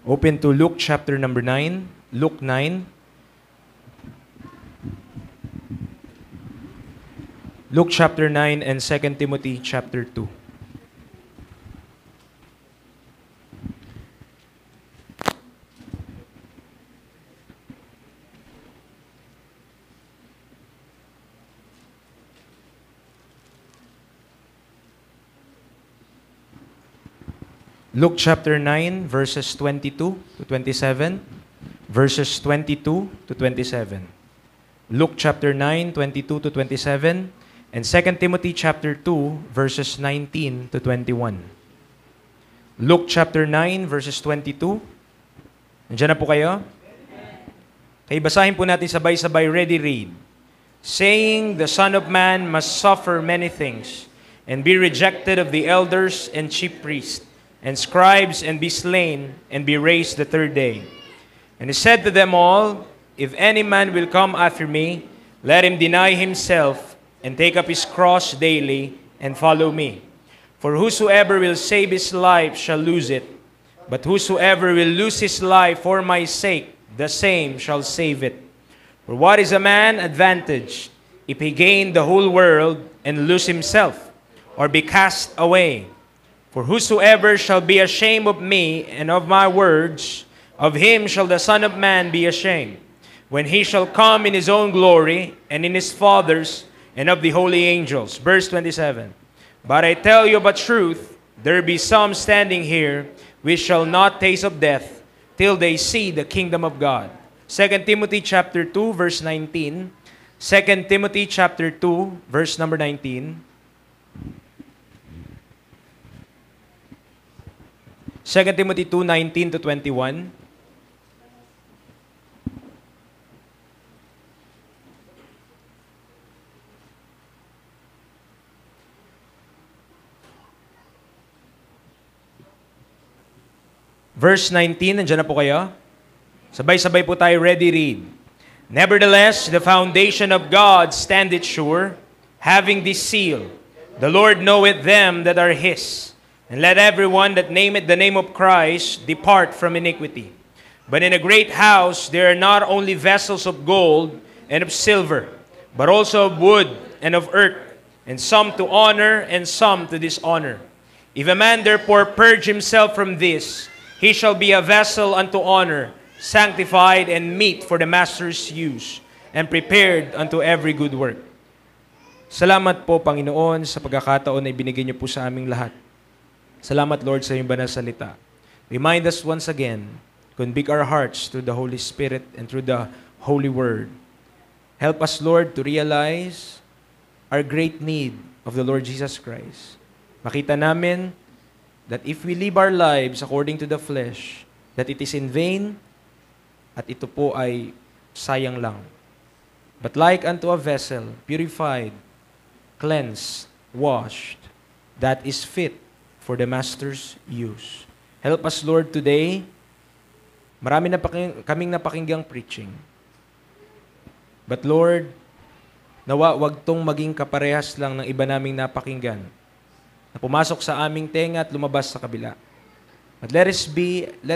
Open to Luke chapter number 9. Luke 9. Luke chapter 9 and 2 Timothy chapter 2. Luke chapter 9, verses 22 to 27. Verses 22 to 27. Luke chapter 9, 22 to 27. And 2 Timothy chapter 2, verses 19 to 21. Luke chapter 9, verses 22. Nandiyan na po kayo? Kaya basahin po natin sabay-sabay. Ready, read. Saying, the Son of Man must suffer many things, and be rejected of the elders and chief priests, and scribes, and be slain, and be raised the third day. And he said to them all, if any man will come after me, let him deny himself, and take up his cross daily, and follow me. For whosoever will save his life shall lose it, but whosoever will lose his life for my sake, the same shall save it. For what is a man advantaged, if he gain the whole world, and lose himself, or be cast away? For whosoever shall be ashamed of me and of my words, of him shall the Son of Man be ashamed, when he shall come in his own glory, and in his Father's, and of the holy angels. Verse 27. But I tell you of a truth, there be some standing here, which shall not taste of death, till they see the kingdom of God. 2 Timothy chapter 2, verse 19. 2 Timothy chapter 2, verse number 19. 2 Timothy 2, 19 to 21. Verse 19, nandiyan na po kayo? Sabay-sabay po tayo, ready, read. Nevertheless, the foundation of God standeth sure, having this seal, the Lord knoweth them that are his. And let everyone that nameth the name of Christ depart from iniquity. But in a great house there are not only vessels of gold and of silver, but also of wood and of earth, and some to honor and some to dishonor. If a man therefore purge himself from this, he shall be a vessel unto honor, sanctified and meet for the master's use, and prepared unto every good work. Salamat po, Panginoon, sa pagkakataon na ibinigay niyo po sa aming lahat. Salamat, Lord, sa iyong banal salita. Remind us once again, convict our hearts through the Holy Spirit and through the Holy Word. Help us, Lord, to realize our great need of the Lord Jesus Christ. Makita namin that if we live our lives according to the flesh, that it is in vain at ito po ay sayang lang. But like unto a vessel, purified, cleansed, washed, that is fit for the Master's use. Help us, Lord, today. Marami na kaming napakinggang preaching. But Lord, nawa wag tong maging kaparehas lang ng iba naming napakinggan na pumasok sa aming tenga at lumabas sa kabila. But let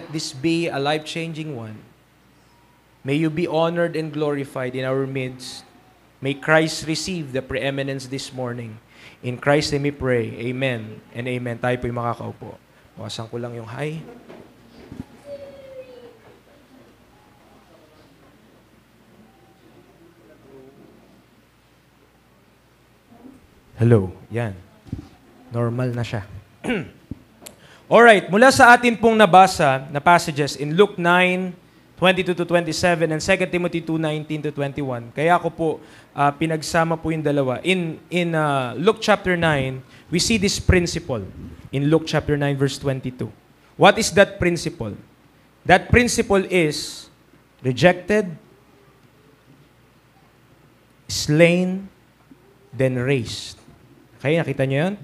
this be a life-changing one. May you be honored and glorified in our midst. May Christ receive the preeminence this morning. In Christ name we pray. Amen and amen. Tayo po'y makakaupo. Bawasan ko lang yung hi. Hello. Yan. Normal na siya. Alright, mula sa atin pong nabasa na passages in Luke 9, 22 to 27 and 2 Timothy 2, 19 to 21. Kaya ako po pinagsama po yung dalawa. In Luke chapter 9, we see this principle in Luke chapter 9 verse 22. What is that principle? That principle is rejected, slain, then raised. Okay, nakita niyo yun?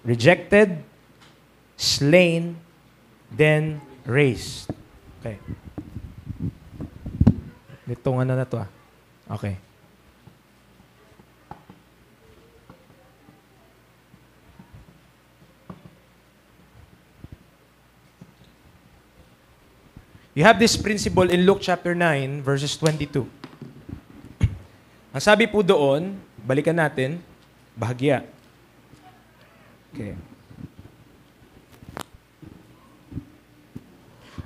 Rejected, slain, then raised. Okay. Nitong ano na to Okay. You have this principle in Luke chapter 9, verses 22. Ang sabi po doon, balikan natin, bahagya. Okay.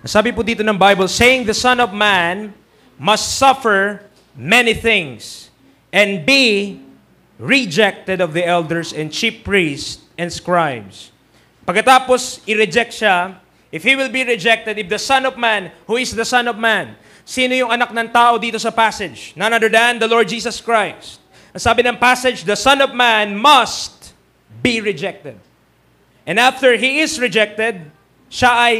Ang sabi po dito ng Bible, saying the Son of Man must suffer many things and be rejected of the elders and chief priests and scribes. Pagkatapos i-reject siya, if He will be rejected, if the Son of Man, who is the Son of Man? Sino yung anak ng tao dito sa passage? None other than the Lord Jesus Christ. Ang sabi ng passage, the Son of Man must be rejected. And after He is rejected, siya ay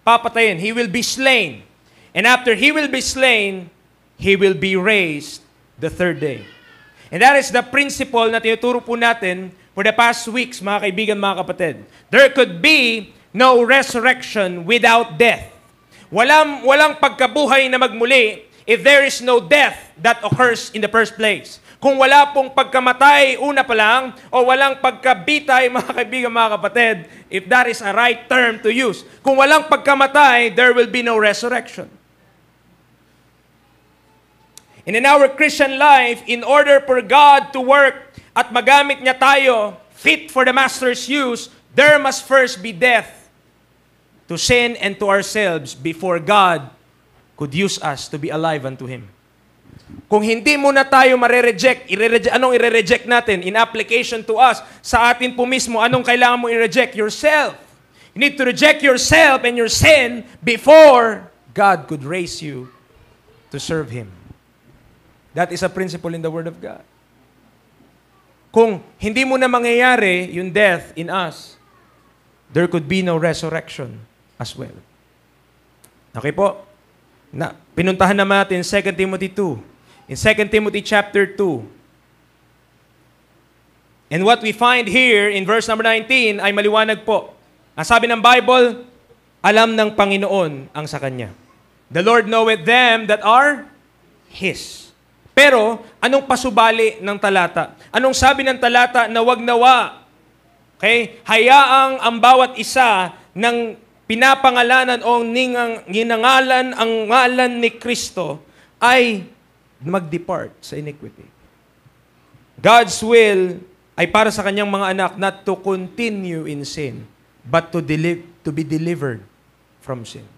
papatayin. He will be slain. And after He will be slain, He will be raised the third day. And that is the principle na tinuturo po natin for the past weeks, mga kaibigan, mga kapatid. There could be no resurrection without death. Walang pagkabuhay na magmuli if there is no death that occurs in the first place. Kung wala pong pagkamatay una pa lang, o walang pagkabitay, mga kaibigan, mga kapatid, if that is a right term to use. Kung walang pagkamatay, there will be no resurrection. And in our Christian life, in order for God to work at magamit niya tayo fit for the Master's use, there must first be death to sin and to ourselves before God could use us to be alive unto Him. Kung hindi muna tayo anong i-reject natin in application to us, sa atin po mismo, anong kailangan mo i-reject? Yourself. You need to reject yourself and your sin before God could raise you to serve Him. That is a principle in the Word of God. Kung hindi mo na mangyayari yung death in us, there could be no resurrection as well. Okay po? Pinuntahan naman natin 2 Timothy 2. In 2 Timothy chapter 2. And what we find here in verse number 19 ay maliwanag po. Ang sabi ng Bible, alam ng Panginoon ang sa Kanya. The Lord knoweth them that are His. Pero, anong pasubali ng talata? Anong sabi ng talata na wag nawa? Okay? Hayaang ang bawat isa ng pinapangalanan o ginangalan ang ngalan ni Kristo ay mag-depart sa iniquity. God's will ay para sa kanyang mga anak not to continue in sin, but to be delivered from sin.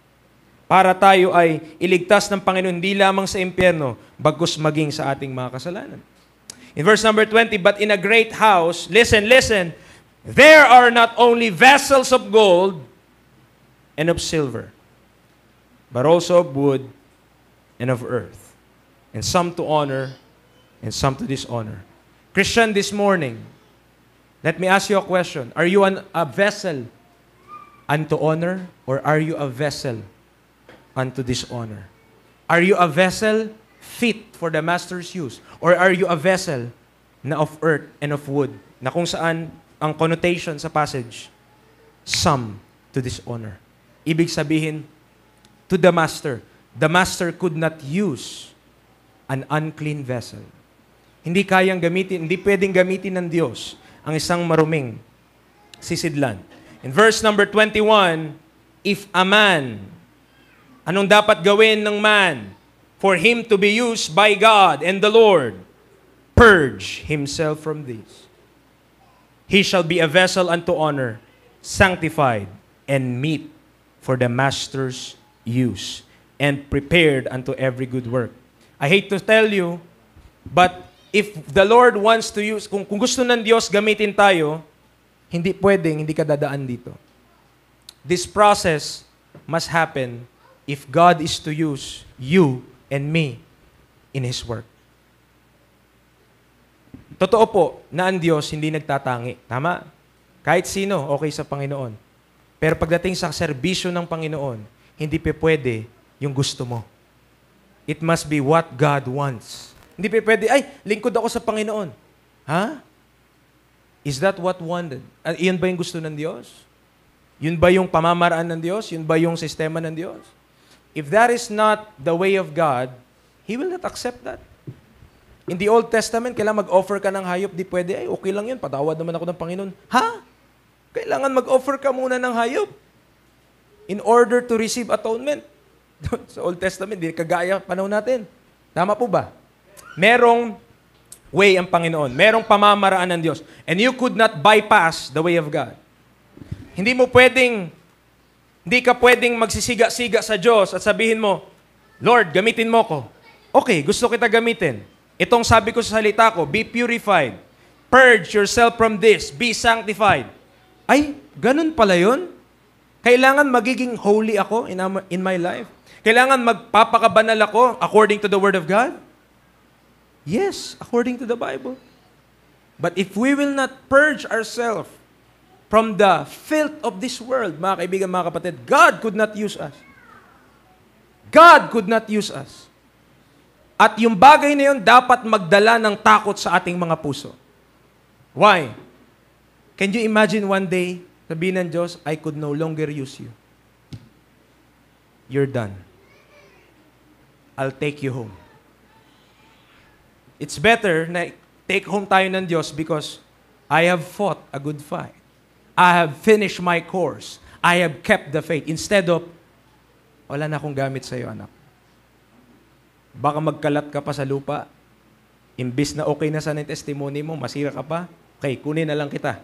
Para tayo ay iligtas ng Panginoon hindi lamang sa impyerno, bagkus maging sa ating mga kasalanan. In verse number 20, but in a great house, listen, there are not only vessels of gold and of silver, but also of wood and of earth, and some to honor and some to dishonor. Christian, this morning, let me ask you a question. Are you a vessel unto honor, or are you a vessel unto dishonor? Are you a vessel fit for the Master's use? Or are you a vessel na of earth and of wood, na kung saan ang connotation sa passage, some to dishonor? Ibig sabihin, to the Master could not use an unclean vessel. Hindi pwedeng gamitin ng Diyos ang isang maruming sisidlan. In verse number 21, if a man, anong dapat gawin ng man for him to be used by God and the Lord? Purge himself from this. He shall be a vessel unto honor, sanctified, and meet for the Master's use, and prepared unto every good work. I hate to tell you, but if the Lord wants to use, kung gusto ng Diyos gamitin tayo, hindi ka dadaan dito. This process must happen if God is to use you and me in His work. Totoo po na ang Diyos hindi nagtatangi. Tama? Kahit sino, okay sa Panginoon. Pero pagdating sa serbisyo ng Panginoon, hindi pwede yung gusto mo. It must be what God wants. Hindi pwede, lingkod ako sa Panginoon. Ha? Is that what wanted? Iyan ba yung gusto ng Diyos? Yun ba yung pamamaraan ng Diyos? Yun ba yung sistema ng Diyos? If that is not the way of God, He will not accept that. In the Old Testament, kailangan mag-offer ka ng hayop, di pwede, okay lang yun, patawad naman ako ng Panginoon. Ha? Kailangan mag-offer ka muna ng hayop in order to receive atonement. Sa Old Testament, di kagaya panahon natin. Tama po ba? Merong way ang Panginoon. Merong pamamaraan ng Diyos. And you could not bypass the way of God. Hindi ka pwedeng magsisiga-siga sa Diyos at sabihin mo, Lord, gamitin mo ko. Okay, gusto kita gamitin. Itong sabi ko sa salita ko, be purified. Purge yourself from this. Be sanctified. Ay, ganun pala yun? Kailangan magiging holy ako in my life? Kailangan magpapakabanal ako according to the Word of God? Yes, according to the Bible. But if we will not purge ourselves from the filth of this world, mga kaibigan, mga kapatid, God could not use us. God could not use us. At yung bagay na yun dapat magdala ng takot sa ating mga puso. Why? Can you imagine one day, sabihin ng Diyos, I could no longer use you. You're done. I'll take you home. It's better na take home tayo ng Diyos because I have fought a good fight. I have finished my course. I have kept the faith. Instead of, wala na akong gamit sa iyo, anak. Baka magkalat ka pa sa lupa. Imbis na okay na sana yung testimony mo, masira ka pa. Okay, kunin na lang kita.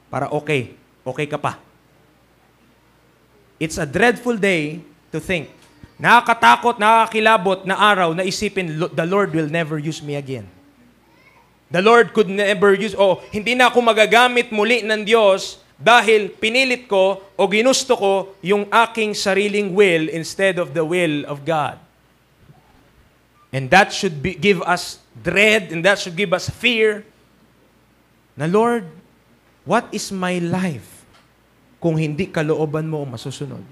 Para okay ka pa. It's a dreadful day to think. Nakakatakot, nakakilabot na araw na isipin, the Lord will never use me again. The Lord could never use, hindi na ako magagamit muli ng Diyos dahil pinilit ko o ginusto ko yung aking sariling will instead of the will of God. And that should give us dread and that should give us fear. Na Lord, what is my life kung hindi kalooban mo ang masusunod?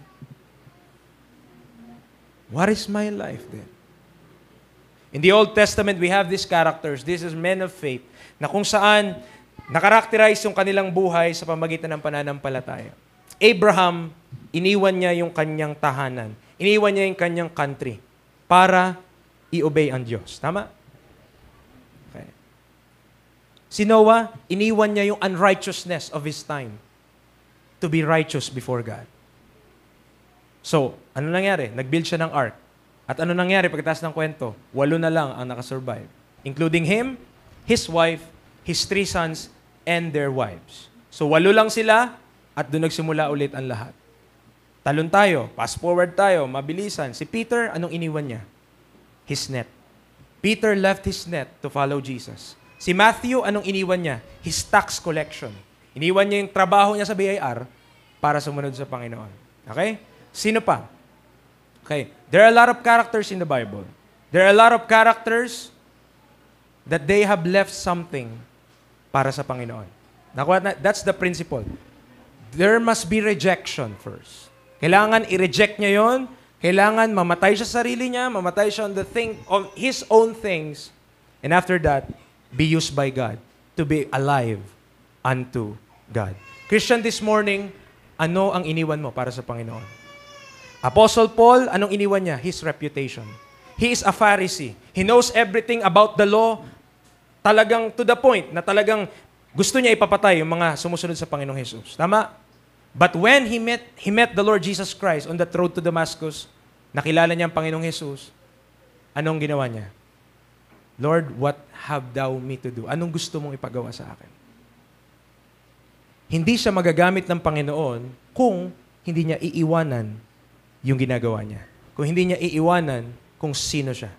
What is my life then? In the Old Testament, we have these characters. This is men of faith na kung saan nakarakterize yung kanilang buhay sa pamagitan ng pananampalataya. Abraham, iniwan niya yung kanyang tahanan. Iniwan niya yung kanyang country para i-obey ang Diyos. Tama? Okay. Si Noah, iniwan niya yung unrighteousness of his time to be righteous before God. So, ano nangyari? Nag-build siya ng ark. At ano nangyari pagkatapos ng kwento? 8 na lang ang nakasurvive. Including him, his wife, his 3 sons, and their wives. So, 8 lang sila at doon nagsimula ulit ang lahat. Talon tayo, fast forward tayo, mabilisan. Si Peter, anong iniwan niya? His net. Peter left his net to follow Jesus. Si Matthew, anong iniwan niya? His tax collection. Iniwan niya yung trabaho niya sa BIR para sumunod sa Panginoon. Okay? Sino pa? Okay. There are a lot of characters in the Bible. There are a lot of characters that they have left something para sa Panginoon. That's the principle. There must be rejection first. Kailangan i-reject niya yon. Kailangan mamatay siya sa sarili niya, mamatay siya on his own things, and after that, be used by God to be alive unto God. Christian, this morning, ano ang iniwan mo para sa Panginoon? Apostle Paul, anong iniwan niya? His reputation. He is a Pharisee. He knows everything about the law, talagang to the point na talagang gusto niya ipapatay yung mga sumusunod sa Panginoong Jesus. Tama? But when he met the Lord Jesus Christ on the road to Damascus, nakilala niya ang Panginoong Jesus, anong ginawa niya? Lord, what have thou me to do? Anong gusto mong ipagawa sa akin? Hindi siya magagamit ng Panginoon kung hindi niya iiwanan yung ginagawa niya. Kung hindi niya iiwanan kung sino siya.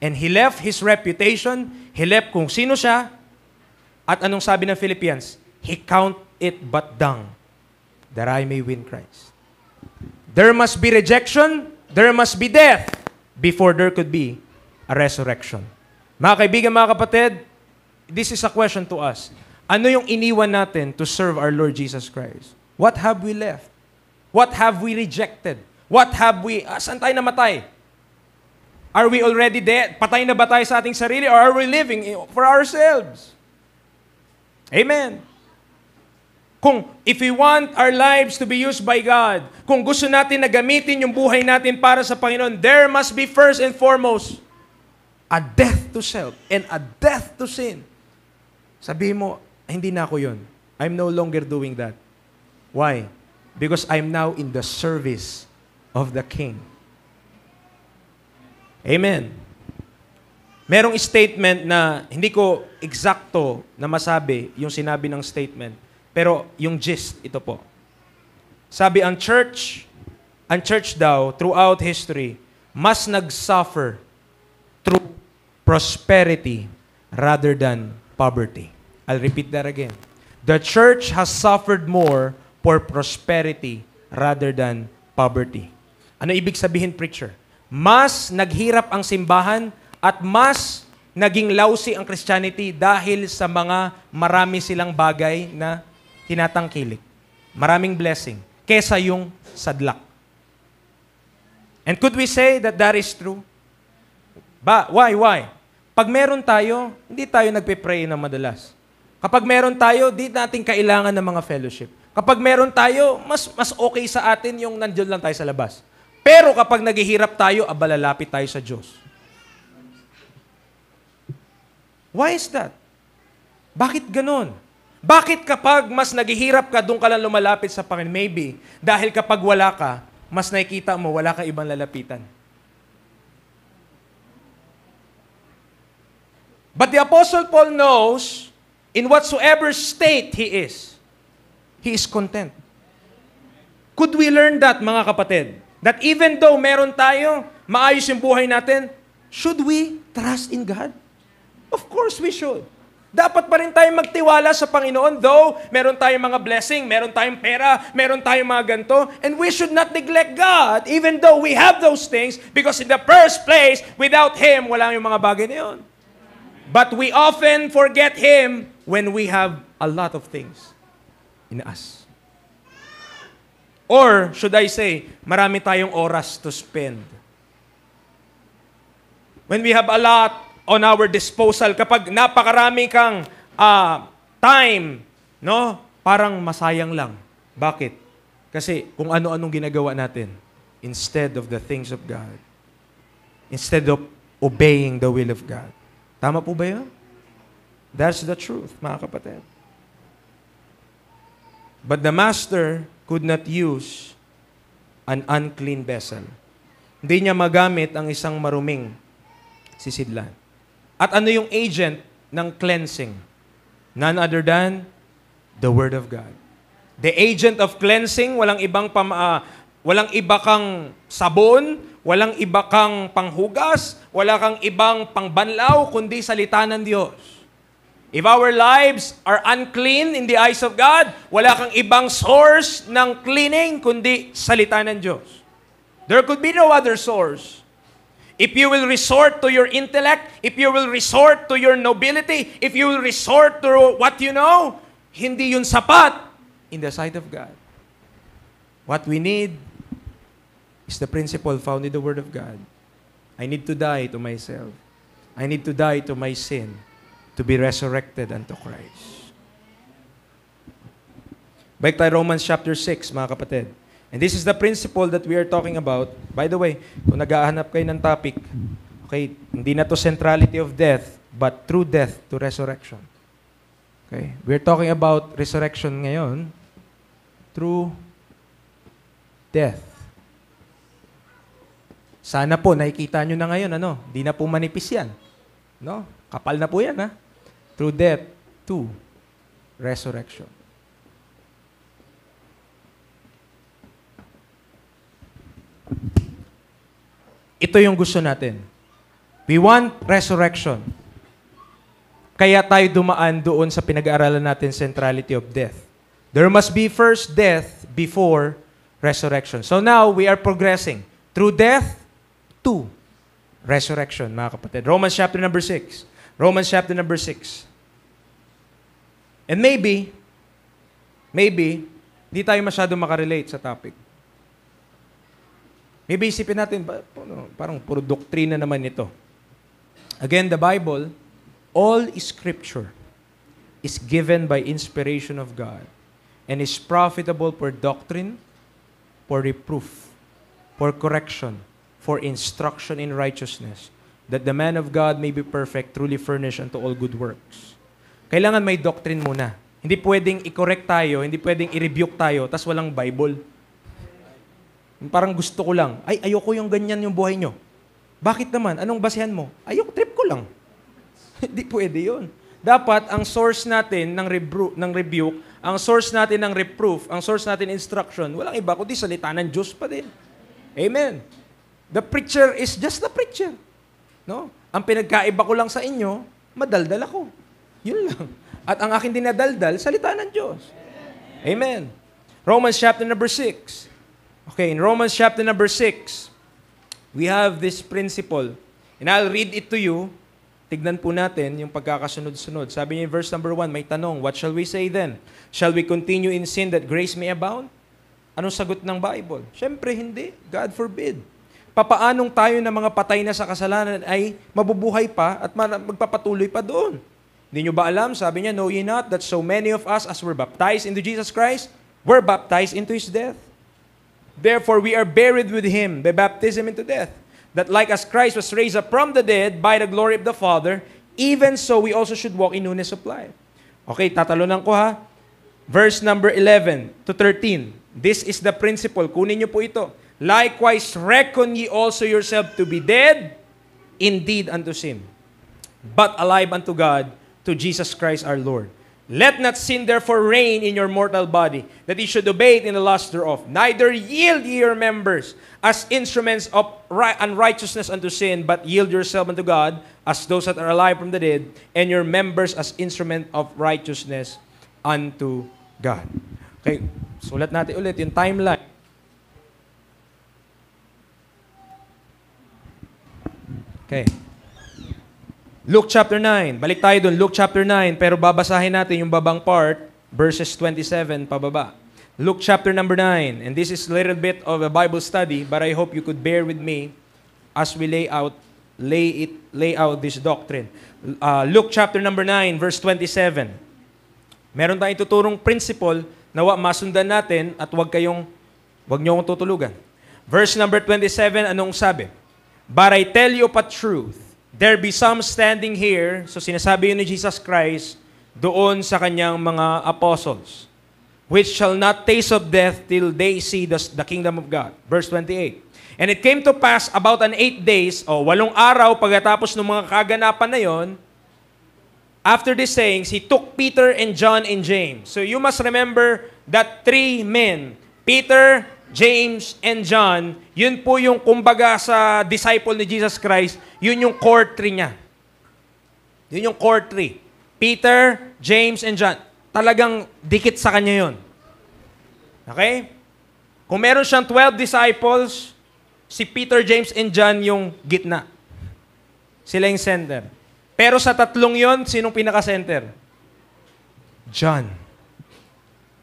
And he left his reputation, he left kung sino siya, at anong sabi ng Philippians? He count it but dung, that I may win Christ. There must be rejection, there must be death, before there could be a resurrection. Mga kaibigan, mga kapatid, this is a question to us. Ano yung iniwan natin to serve our Lord Jesus Christ? What have we left? What have we rejected? What have we, saan tayo namatay? Are we already dead? Patay na ba tayo sa ating sarili or are we living for ourselves? Amen. If we want our lives to be used by God, kung gusto natin na gamitin yung buhay natin para sa Panginoon, there must be first and foremost a death to self and a death to sin. Sabihin mo, hindi na ako yun. I'm no longer doing that. Why? Because I'm now in the service of the King. Amen. Merong statement na hindi ko eksakto na masabi yung sinabi ng statement. Pero yung gist, ito po. Sabi, ang church daw, throughout history, mas nag-suffer through prosperity rather than poverty. I'll repeat that again. The church has suffered more for prosperity rather than poverty. Ano ibig sabihin, preacher? Mas naghirap ang simbahan at mas naging lousy ang Christianity dahil sa mga marami silang bagay na tinatangkilik. Maraming blessing kesa yung sadlak. And could we say that that is true? Why? Pag meron tayo, hindi tayo nagpe-pray na madalas. Kapag meron tayo, di natin kailangan ng mga fellowship. Kapag meron tayo, mas okay sa atin yung nandiyan lang tayo sa labas. Pero kapag naghihirap tayo, lalapit tayo sa Diyos. Why is that? Bakit ganon? Bakit kapag mas naghihirap ka, doon ka lang lumalapit sa Panginoon? Maybe, dahil kapag wala ka, mas nakikita mo, wala ka ibang lalapitan. But the Apostle Paul knows, in whatsoever state he is content. Could we learn that, mga kapatid? That even though meron tayo, maayos yung buhay natin, should we trust in God? Of course we should. Dapat pa rin tayong magtiwala sa Panginoon, though meron tayong mga blessing, meron tayong pera, meron tayong mga ganito, and we should not neglect God, even though we have those things, because in the first place, without Him, wala yung mga bagay na yun. But we often forget Him when we have a lot of things in us. Or, should I say, marami tayong oras to spend. When we have a lot on our disposal, kapag napakarami kang time, no? Parang masayang lang. Bakit? Kasi kung ano-anong ginagawa natin instead of the things of God. Instead of obeying the will of God. Tama po ba yun? That's the truth, mga kapatid. But the master could not use an unclean vessel. Hindi niya magamit ang isang maruming sisidlan. At ano yung agent ng cleansing? None other than the Word of God. The agent of cleansing, walang iba kang sabon, walang iba kang panghugas, wala kang ibang pangbanlaw, kundi salita ng Diyos. If our lives are unclean in the eyes of God, wala kang ibang source ng cleaning, kundi salita ng Diyos. There could be no other source. If you will resort to your intellect, if you will resort to your nobility, if you will resort to what you know, hindi yun sapat in the sight of God. What we need is the principle found in the Word of God. I need to die to myself. I need to die to my sin to be resurrected unto Christ. Balik tayo Romans chapter 6, mga kapatid. And this is the principle that we are talking about. By the way, kung naghahanap kayo ng topic, okay, hindi na to centrality of death, but through death to resurrection. Okay? We're talking about resurrection ngayon through death. Sana po, nakikita nyo na ngayon, di na po manipis yan. No? Kapal na po yan, ha? Through death to resurrection. Ito yung gusto natin. We want resurrection. Kaya tayo dumaan doon sa pinag-aaralan natin, centrality of death. There must be first death before resurrection. So now, we are progressing. Through death to resurrection, mga kapatid. Romans chapter number 6. Romans chapter number 6. And maybe, hindi tayo masyado makarelate sa topic. Maybe isipin natin, parang puro doktrina naman ito. Again, the Bible, all Scripture is given by inspiration of God and is profitable for doctrine, for reproof, for correction, for instruction in righteousness, that the man of God may be perfect, truly furnished unto all good works. Kailangan may doctrine muna. Hindi pwedeng i-correct tayo, hindi pwedeng i-rebuke tayo, tas walang Bible. Parang gusto ko lang, ayoko yung ganyan yung buhay nyo. Bakit naman? Anong basehan mo? Ayok, trip ko lang. Hindi pwede yun. Dapat ang source natin ng rebuke, ang source natin ng reproof, ang source natin ng instruction, walang iba kundi salita ng Diyos pa din. Amen. The preacher is just the preacher. No? Ang pinagkaiba ko lang sa inyo, madaldal ako. Yun lang. At ang aking dinadaldal, salita ng Diyos. Amen. Romans chapter number 6. Okay, in Romans chapter number 6, we have this principle. And I'll read it to you. Tignan po natin yung pagkakasunod-sunod. Sabi niya in verse number 1, may tanong, what shall we say then? Shall we continue in sin that grace may abound? Anong sagot ng Bible? Siyempre hindi. God forbid. Papaanong tayo na mga patay na sa kasalanan ay mabubuhay pa at magpapatuloy pa doon? Hindi nyo ba alam? Sabi niya, know ye not that so many of us as were baptized into Jesus Christ, were baptized into His death? Therefore, we are buried with Him by baptism into death, that like as Christ was raised up from the dead by the glory of the Father, even so we also should walk in newness of life. Okay, tatalunan ko ha. Verse number 11 to 13. This is the principle. Kunin niyo po ito. Likewise, reckon ye also yourself to be dead indeed unto sin, but alive unto God, to Jesus Christ our Lord. Let not sin therefore reign in your mortal body, that ye should obey it in the lust thereof. Neither yield ye your members as instruments of unrighteousness unto sin, but yield yourself unto God as those that are alive from the dead, and your members as instrument of righteousness unto God. Okay, sulat natin ulit yung timeline. Okay. Luke chapter 9. Balik tayo dun. Luke chapter 9. Pero babasahin natin yung babang part, verses 27 pababa. Luke chapter number 9. And this is a little bit of a Bible study, but I hope you could bear with me as we lay out this doctrine. Luke chapter number 9, verse 27. Meron tayong tuturong principle na masundan natin at wag niyo akong tutulugan. Verse number 27, anong sabi? But I tell you of a truth, there be some standing here, so sinasabi yun ni Jesus Christ, doon sa kanyang mga apostles, which shall not taste of death till they see the kingdom of God. Verse 28. And it came to pass about 8 days, 8 araw pagkatapos ng mga kaganapan na yon, after these sayings, he took Peter and John and James. So you must remember that 3 men, Peter, James, and John, yun po yung kumbaga sa disciple ni Jesus Christ, yun yung core 3 niya. Yun yung core 3. Peter, James, and John. Talagang dikit sa kanya yun. Okay? Kung meron siyang 12 disciples, si Peter, James, and John yung gitna. Sila yung center. Pero sa 3 yon, sinong pinaka-center? John.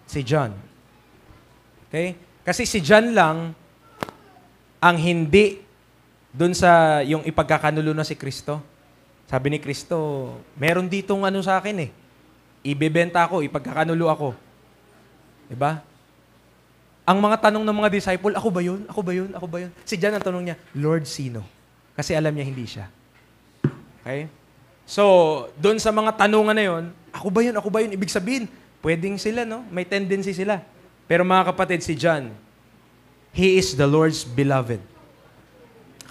Si John. Okay? Kasi si John lang ang hindi dun sa yung ipagkakanulo na si Kristo. Sabi ni Kristo, meron ditong ano sa akin eh. Ibebenta ako, ipagkakanulo ako. Diba? Ang mga tanong ng mga disciple, ako ba yun? Ako ba yun? Ako ba yun? Si John ang tanong niya, Lord, sino? Kasi alam niya hindi siya. Okay? So, dun sa mga tanungan na yun, ako ba yun? Ako ba yun? Ibig sabihin, pwedeng sila, no? May tendency sila. Pero mga kapatid, si John, he is the Lord's beloved.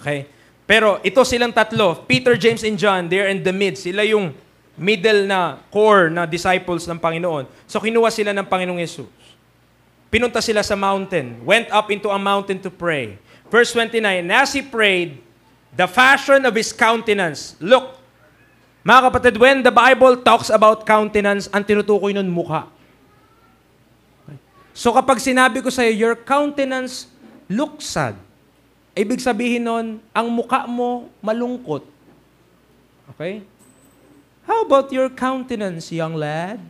Okay? Pero ito silang 3, Peter, James, and John, they're in the midst. Sila yung middle na core na disciples ng Panginoon. So kinuha sila ng Panginoong Yesus. Pinunta sila sa mountain, went up into a mountain to pray. Verse 29, and as he prayed, the fashion of his countenance. Look, mga kapatid, when the Bible talks about countenance, ang tinutukoy nun mukha. So kapag sinabi ko sa iyo, your countenance looks sad. Ibig sabihin nun, ang mukha mo malungkot. Okay? How about your countenance, young lad?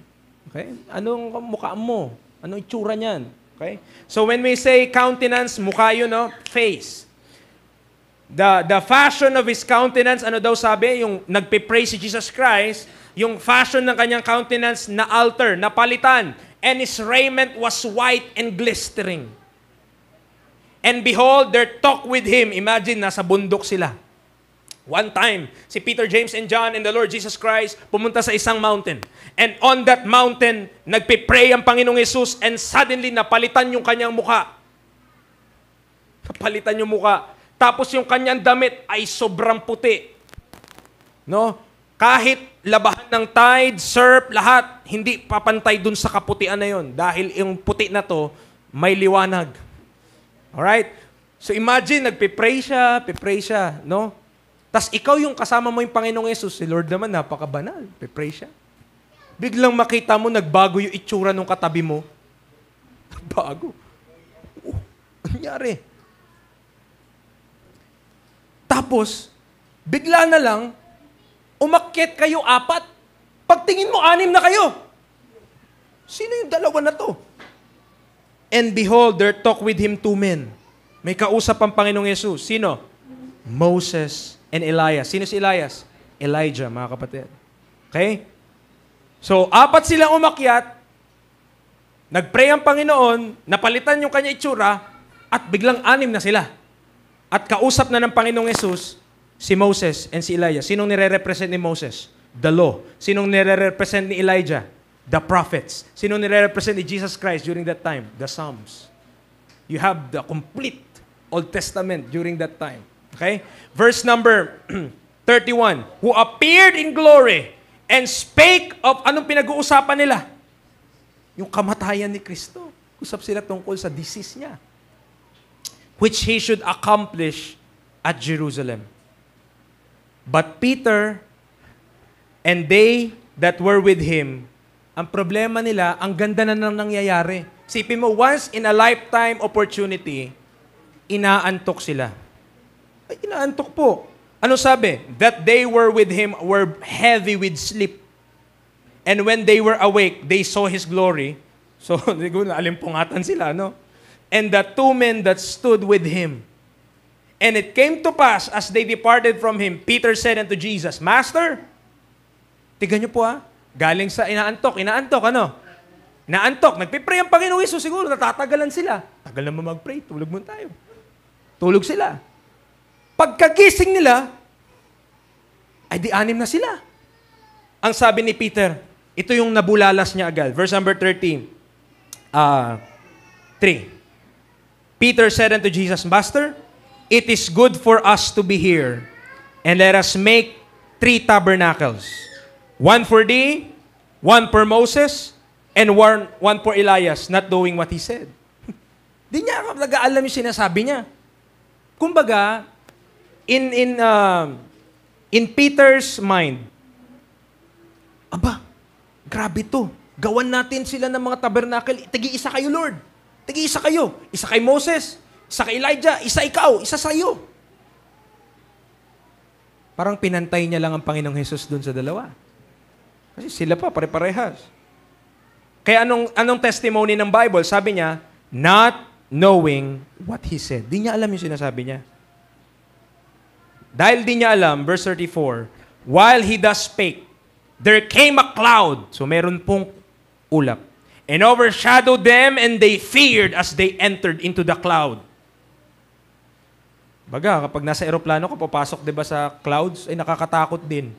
Okay? Anong mukha mo? Anong itsura niyan? Okay? So when we say countenance, mukha yun, no? Face. The fashion of his countenance, ano daw sabi? Yung nagpe-pray si Jesus Christ, yung fashion ng kanyang countenance na alter, na palitan. And his raiment was white and glistering. And behold, there talked with him. Imagine, nasa bundok sila. One time, si Peter, James, and John and the Lord Jesus Christ pumunta sa isang mountain. And on that mountain, nagpe-pray ang Panginoong Yesus and suddenly napalitan yung kanyang mukha. Napalitan yung mukha. Tapos yung kanyang damit ay sobrang puti. No? Kahit labahan ng tide, surf, lahat, hindi papantay dun sa kaputian na yon. Dahil yung puti na to, may liwanag. Alright? So imagine, nagpipray siya, no? Tas ikaw yung kasama mo yung Panginoong Yesus, si Lord naman, napakabanal, pipray siya. Biglang makita mo, nagbago yung itsura ng katabi mo. Bago. Nangyari. Tapos, bigla na lang, umakyat kayo 4. Pagtingin mo, 6 na kayo. Sino yung dalawa na to? And behold, there talk with him 2 men. May kausap ang Panginoong Yesus. Sino? Moses and Elias. Sino si Elias? Elijah, mga kapatid. Okay? So, 4 silang umakyat, nagpray ang Panginoon, napalitan yung kanya itsura, at biglang 6 na sila. At kausap na ng Panginoong Yesus, si Moses and si Elijah. Sinong nire-represent ni Moses? The law. Sinong nire-represent ni Elijah? The prophets. Sinong nire-represent ni Jesus Christ during that time? The Psalms. You have the complete Old Testament during that time. Okay? Verse number 31. Who appeared in glory and spake of, anong pinag-uusapan nila? Yung kamatayan ni Kristo. Usap sila tungkol sa disease niya, which he should accomplish at Jerusalem. But Peter and they that were with him, ang problema nila, ang ganda na nang nangyayari. Sipin mo, once in a lifetime opportunity, inaantok sila. Ay, inaantok po. Ano sabi? That they were with him were heavy with sleep. And when they were awake, they saw his glory. So, alimpungatan sila, no? And the 2 men that stood with him. And it came to pass, as they departed from him, Peter said unto Jesus, Master, tignan niyo po galing sa inaantok, ano? Inaantok, nagpipray ang Panginoong Hesus, siguro natatagalan sila. Tagal naman mag-pray, tulog mo tayo. Tulog sila. Pagkagising nila, ay di 6 na sila. Ang sabi ni Peter, ito yung nabulalas niya agad. Verse number 13. 3. Peter said unto Jesus, Master, it is good for us to be here, and let us make 3 tabernacles. 1 for thee, 1 for Moses, and 1 for Elias, not knowing what he said. Di niya nag-aalam yung sinasabi niya. Kumbaga, in Peter's mind, aba, grabe to. Gawan natin sila ng mga tabernacle. Tigi-isa kayo, Lord. Tigi-isa kayo. Isa kay Moses, isa kay Elijah, isa ikaw, isa sa'yo. Parang pinantay niya lang ang Panginoong Hesus doon sa dalawa. Kasi sila pa, pare-parehas. Kaya anong testimony ng Bible? Sabi niya, not knowing what he said. Di niya alam yung sinasabi niya. Dahil di niya alam, verse 34, while he thus spake, there came a cloud. So meron pong ulap. And overshadowed them, and they feared as they entered into the cloud. Baga, kapag nasa eroplano ka, papasok diba sa clouds, ay nakakatakot din.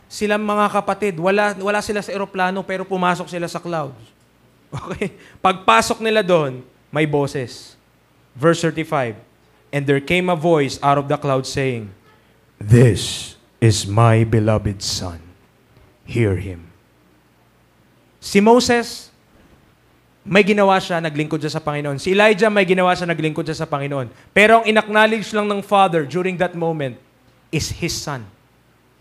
Silang mga kapatid, wala sila sa eroplano, pero pumasok sila sa clouds. Okay? Pagpasok nila doon, may boses. Verse 35, and there came a voice out of the cloud saying, This is my beloved Son. Hear him. Si Moses, may ginawa siya, naglingkod siya sa Panginoon. Si Elijah, may ginawa siya, naglingkod siya sa Panginoon. Pero ang inacknowledge lang ng Father during that moment is His Son.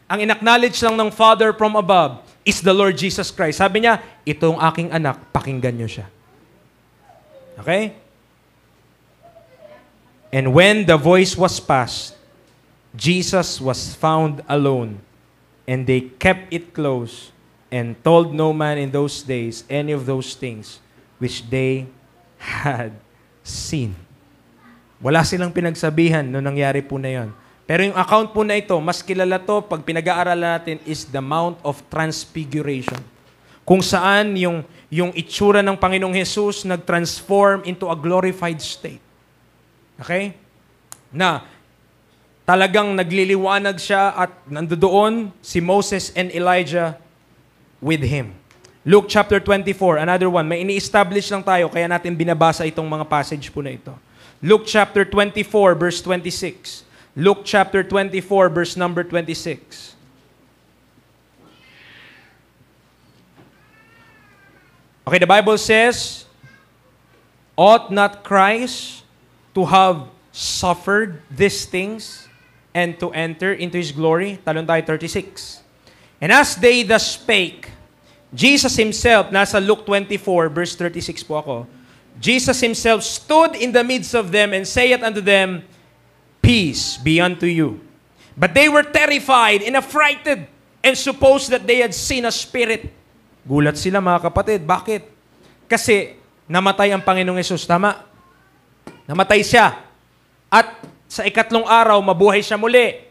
Ang inacknowledge lang ng Father from above is the Lord Jesus Christ. Sabi niya, itong aking anak, pakinggan niyo siya. Okay? And when the voice was past, Jesus was found alone, and they kept it close and told no man in those days any of those things which they had seen. Wala silang pinagsabihan nung nangyari po na yon. Pero yung account po na ito, mas kilala to pag pinag-aaralan natin is the Mount of Transfiguration. Kung saan yung itsura ng Panginoong Hesus nag-transform into a glorified state. Okay? Na talagang nagliliwanag siya at nandoon si Moses and Elijah with him. Luke chapter 24, another one. May ini-establish lang tayo, kaya natin binabasa itong mga passage po na ito. Luke chapter 24, verse 26. Luke chapter 24, verse number 26. Okay, the Bible says, ought not Christ to have suffered these things and to enter into His glory? Talon tayo 36. And as they thus spake, Jesus Himself, nasa Luke 24, verse 36 po ako, Jesus Himself stood in the midst of them and saith unto them, Peace be unto you. But they were terrified and affrighted and supposed that they had seen a spirit. Gulat sila mga kapatid. Bakit? Kasi namatay ang Panginoong Hesus. Tama? Namatay siya. At sa ikatlong araw, mabuhay siya muli.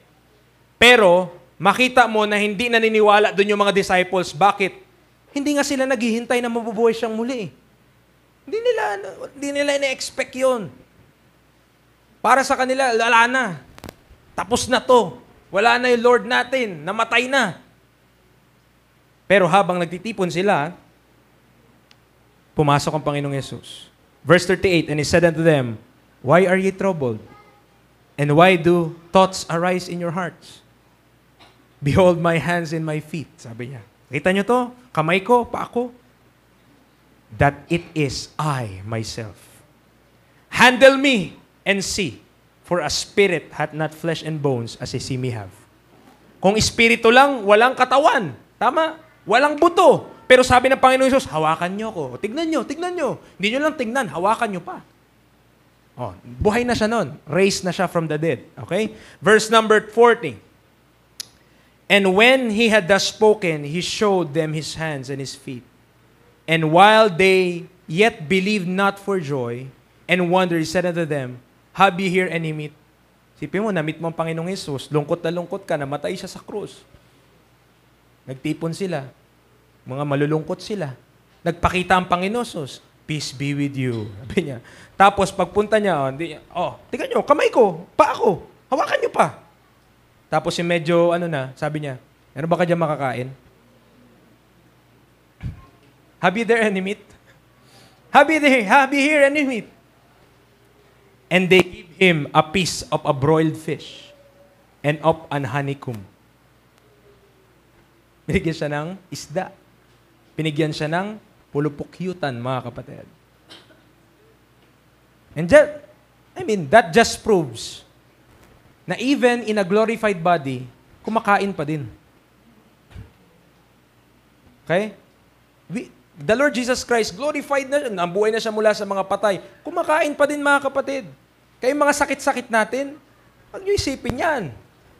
Pero, makita mo na hindi naniniwala doon yung mga disciples. Bakit? Hindi nga sila naghihintay na mabubuhay siyang muli. Hindi nila ina-expect yun. Para sa kanila, wala na. Tapos na to. Wala na yung Lord natin. Namatay na. Pero habang nagtitipon sila, pumasok ang Panginoong Yesus. Verse 38, And He said unto them, Why are ye troubled? And why do thoughts arise in your hearts? Behold my hands and my feet. Sabi niya. Kita niyo to? Kamay ko, paa ko. That it is I myself. Handle me and see. For a spirit hath not flesh and bones as ye see me have. Kung espiritu lang, walang katawan. Tama? Walang buto. Pero sabi ng Panginoon Jesus, hawakan niyo ko. Tignan niyo, tignan niyo. Hindi niyo lang tignan, hawakan niyo pa. Oh, buhay na siya nun. Raised na siya from the dead. Okay? Verse number 40. And when He had thus spoken, He showed them His hands and His feet. And while they yet believed not for joy and wonder, He said unto them, Have ye here any meat? Sipin mo, na-meet mo ang Panginoong Jesus, lungkot na lungkot ka, namatay siya sa krus. Nagtipon sila. Mga malulungkot sila. Nagpakita ang Panginoon Jesus, Peace be with you. Sabi niya. Tapos pagpunta niya, tingnan niyo, kamay ko, paa ko, hawakan niyo pa. Tapos yung medyo, sabi niya, ano ba ka dyan makakain? Have you there any meat? Have you here any meat? And they gave him a piece of a broiled fish and of an honeycomb. Binigyan siya ng isda. Binigyan siya ng pulupukyutan, mga kapatid. And that just proves na even in a glorified body, kumakain pa din. Okay? The Lord Jesus Christ, glorified na siya, nabuhay na siya mula sa mga patay. Kumakain pa din, mga kapatid. Kaya mga sakit-sakit natin, huwag niyo isipin yan.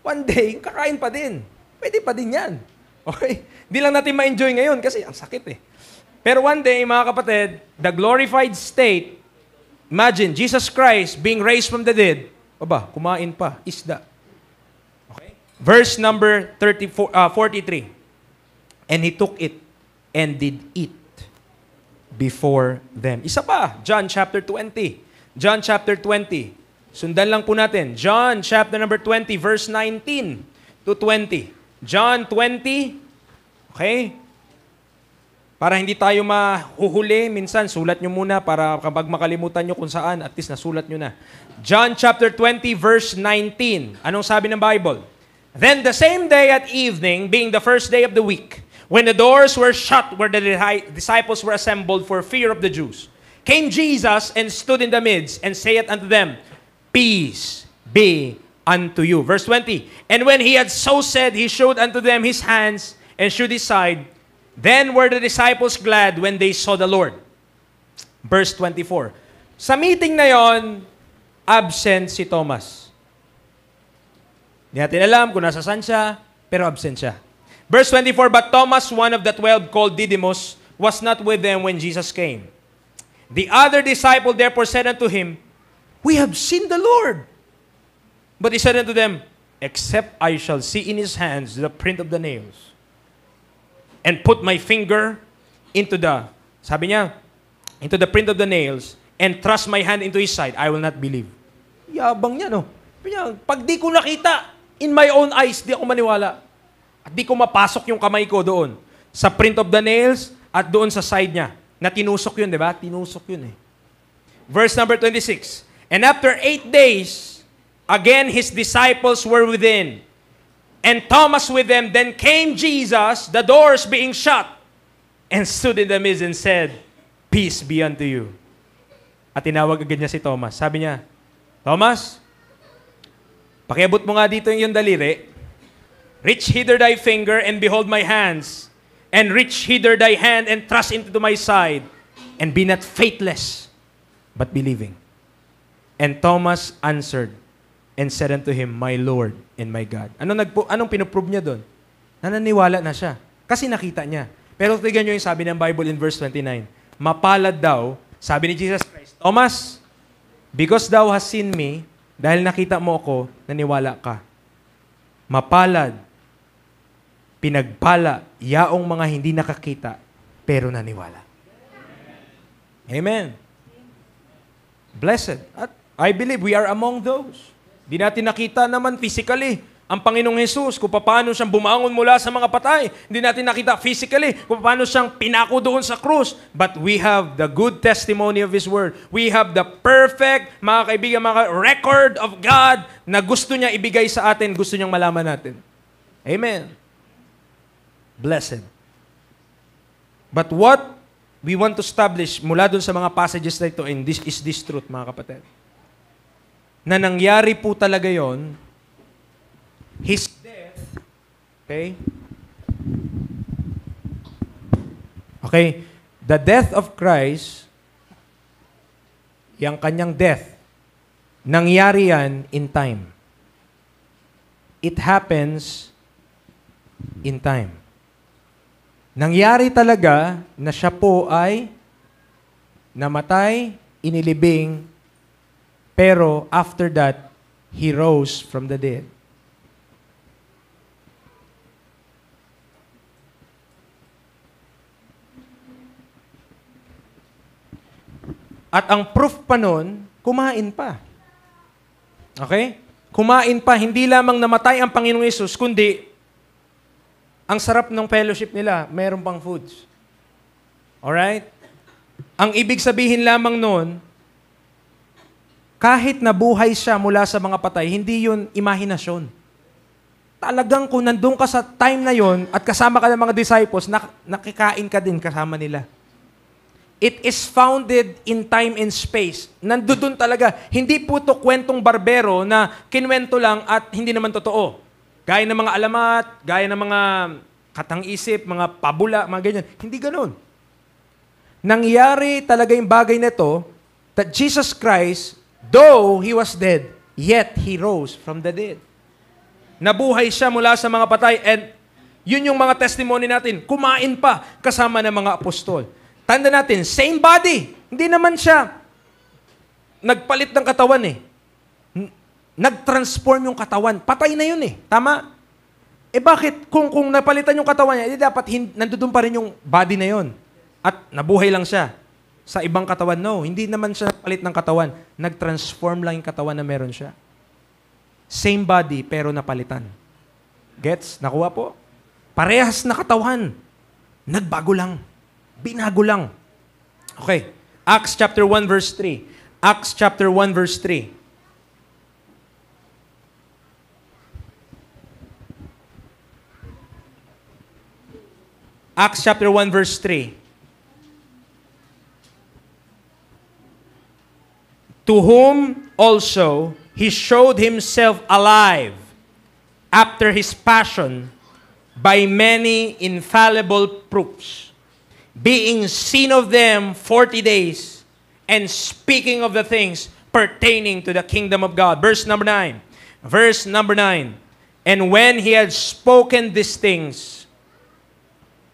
One day, kakain pa din. Pwede pa din yan. Okay? Hindi lang natin ma-enjoy ngayon kasi ang sakit eh. Pero one day, mga kapatid, the glorified state, imagine, Jesus Christ being raised from the dead, kumain pa, isda. Okay? Verse number 43. And He took it and did eat before them. Isa pa, John chapter 20. John chapter 20. Sundan lang po natin. John chapter number 20, verse 19 to 20. John 20. Okay? Para hindi tayo mahuhuli, minsan sulat nyo muna para kapag makalimutan nyo kung saan, at least nasulat nyo na. John chapter 20, verse 19. Anong sabi ng Bible? Then the same day at evening, being the first day of the week, when the doors were shut where the disciples were assembled for fear of the Jews, came Jesus and stood in the midst and saith unto them, Peace be unto you. Verse 20. And when He had so said, He showed unto them His hands and shewed His side. Then were the disciples glad when they saw the Lord. Verse 24. Sa meeting na yon, absent si Thomas. Hindi natin alam kung nasaan siya, pero absent siya. Verse 24, But Thomas, one of the 12 called Didymus, was not with them when Jesus came. The other disciple therefore said unto Him, We have seen the Lord. But He said unto them, Except I shall see in His hands the print of the nails, and put my finger into the print of the nails, and thrust my hand into His side, I will not believe. Yabang niya, no? Pag di ko nakita, in my own eyes, di ako maniwala. At di ko mapasok yung kamay ko doon. Sa print of the nails, at doon sa side niya. Na tinusok yun, di ba? Tinusok yun eh. Verse number 26. And after 8 days, again his disciples were within, and Thomas with them. Then came Jesus, the doors being shut, and stood in the midst and said, "Peace be unto you." At tinawag agad niya si Thomas. Sabi niya, "Thomas, pakiabot mo nga dito yung daliri. Reach hither thy finger, and behold my hands. And reach hither thy hand, and thrust into my side. And be not faithless, but believing." And Thomas answered and said unto him, "My Lord and my God." Anong pinuprove niya doon? Nananiwala na siya. Kasi nakita niya. Pero tignan niyo yung sabi ng Bible in verse 29. Mapalad daw, sabi ni Jesus Christ, "Thomas, because thou hast seen me," dahil nakita mo ako, naniwala ka. Mapalad, pinagpala, yaong mga hindi nakakita, pero naniwala. Amen. Blessed. At I believe we are among those. Di natin nakita naman physically ang Panginoong Jesus kung paano siyang bumangon mula sa mga patay. Hindi natin nakita physically kung paano siyang pinako doon sa krus. But we have the good testimony of His Word. We have the perfect, mga kaibigan, mga record of God na gusto niya ibigay sa atin, gusto niyang malaman natin. Amen. Blessed. But what we want to establish mula doon sa mga passages na ito, and this is this truth, mga kapatid, na nangyari po talaga yon, His death, okay, the death of Christ, yung kanyang death, nangyari yan in time. It happens in time. Nangyari talaga na siya po ay namatay, inilibing, pero after that, He rose from the dead. At ang proof pa nun, kumain pa. Okay? Kumain pa, hindi lamang namatay ang Panginoong Yesus, kundi ang sarap ng fellowship nila, meron pang foods. Alright? Ang ibig sabihin lamang nun, kahit nabuhay siya mula sa mga patay, hindi yun imahinasyon. Talagang kung nandun ka sa time na yun at kasama ka ng mga disciples, nakikain ka din kasama nila. It is founded in time and space. Nandun talaga. Hindi po ito kwentong barbero na kinwento lang at hindi naman totoo. Gaya ng mga alamat, gaya ng mga katang-isip, mga pabula, mga ganyan. Hindi ganun. Nangyari talaga yung bagay na ito that Jesus Christ, though He was dead, yet He rose from the dead. Nabuhay siya mula sa mga patay, and yun yung mga testimony natin. Kumain pa kasama ng mga apostol. Tanda natin, same body. Hindi naman siya nagpalit ng katawan eh. Nag-transform yung katawan. Patay na yun eh. Tama? Eh bakit? Kung napalitan yung katawan niya, dapat nandoon pa rin yung body na yun. At nabuhay lang siya. Sa ibang katawan, no. Hindi naman siya palit ng katawan. Nag-transform lang yung katawan na meron siya. Same body, pero napalitan. Gets? Nakuha po? Parehas na katawan. Nagbago lang. Binago lang. Okay. Acts chapter 1 verse 3. Acts chapter 1 verse 3. Acts chapter 1 verse 3. To whom also He showed Himself alive after His passion by many infallible proofs, being seen of them 40 days, and speaking of the things pertaining to the kingdom of God. Verse number 9. Verse number 9. And when He had spoken these things,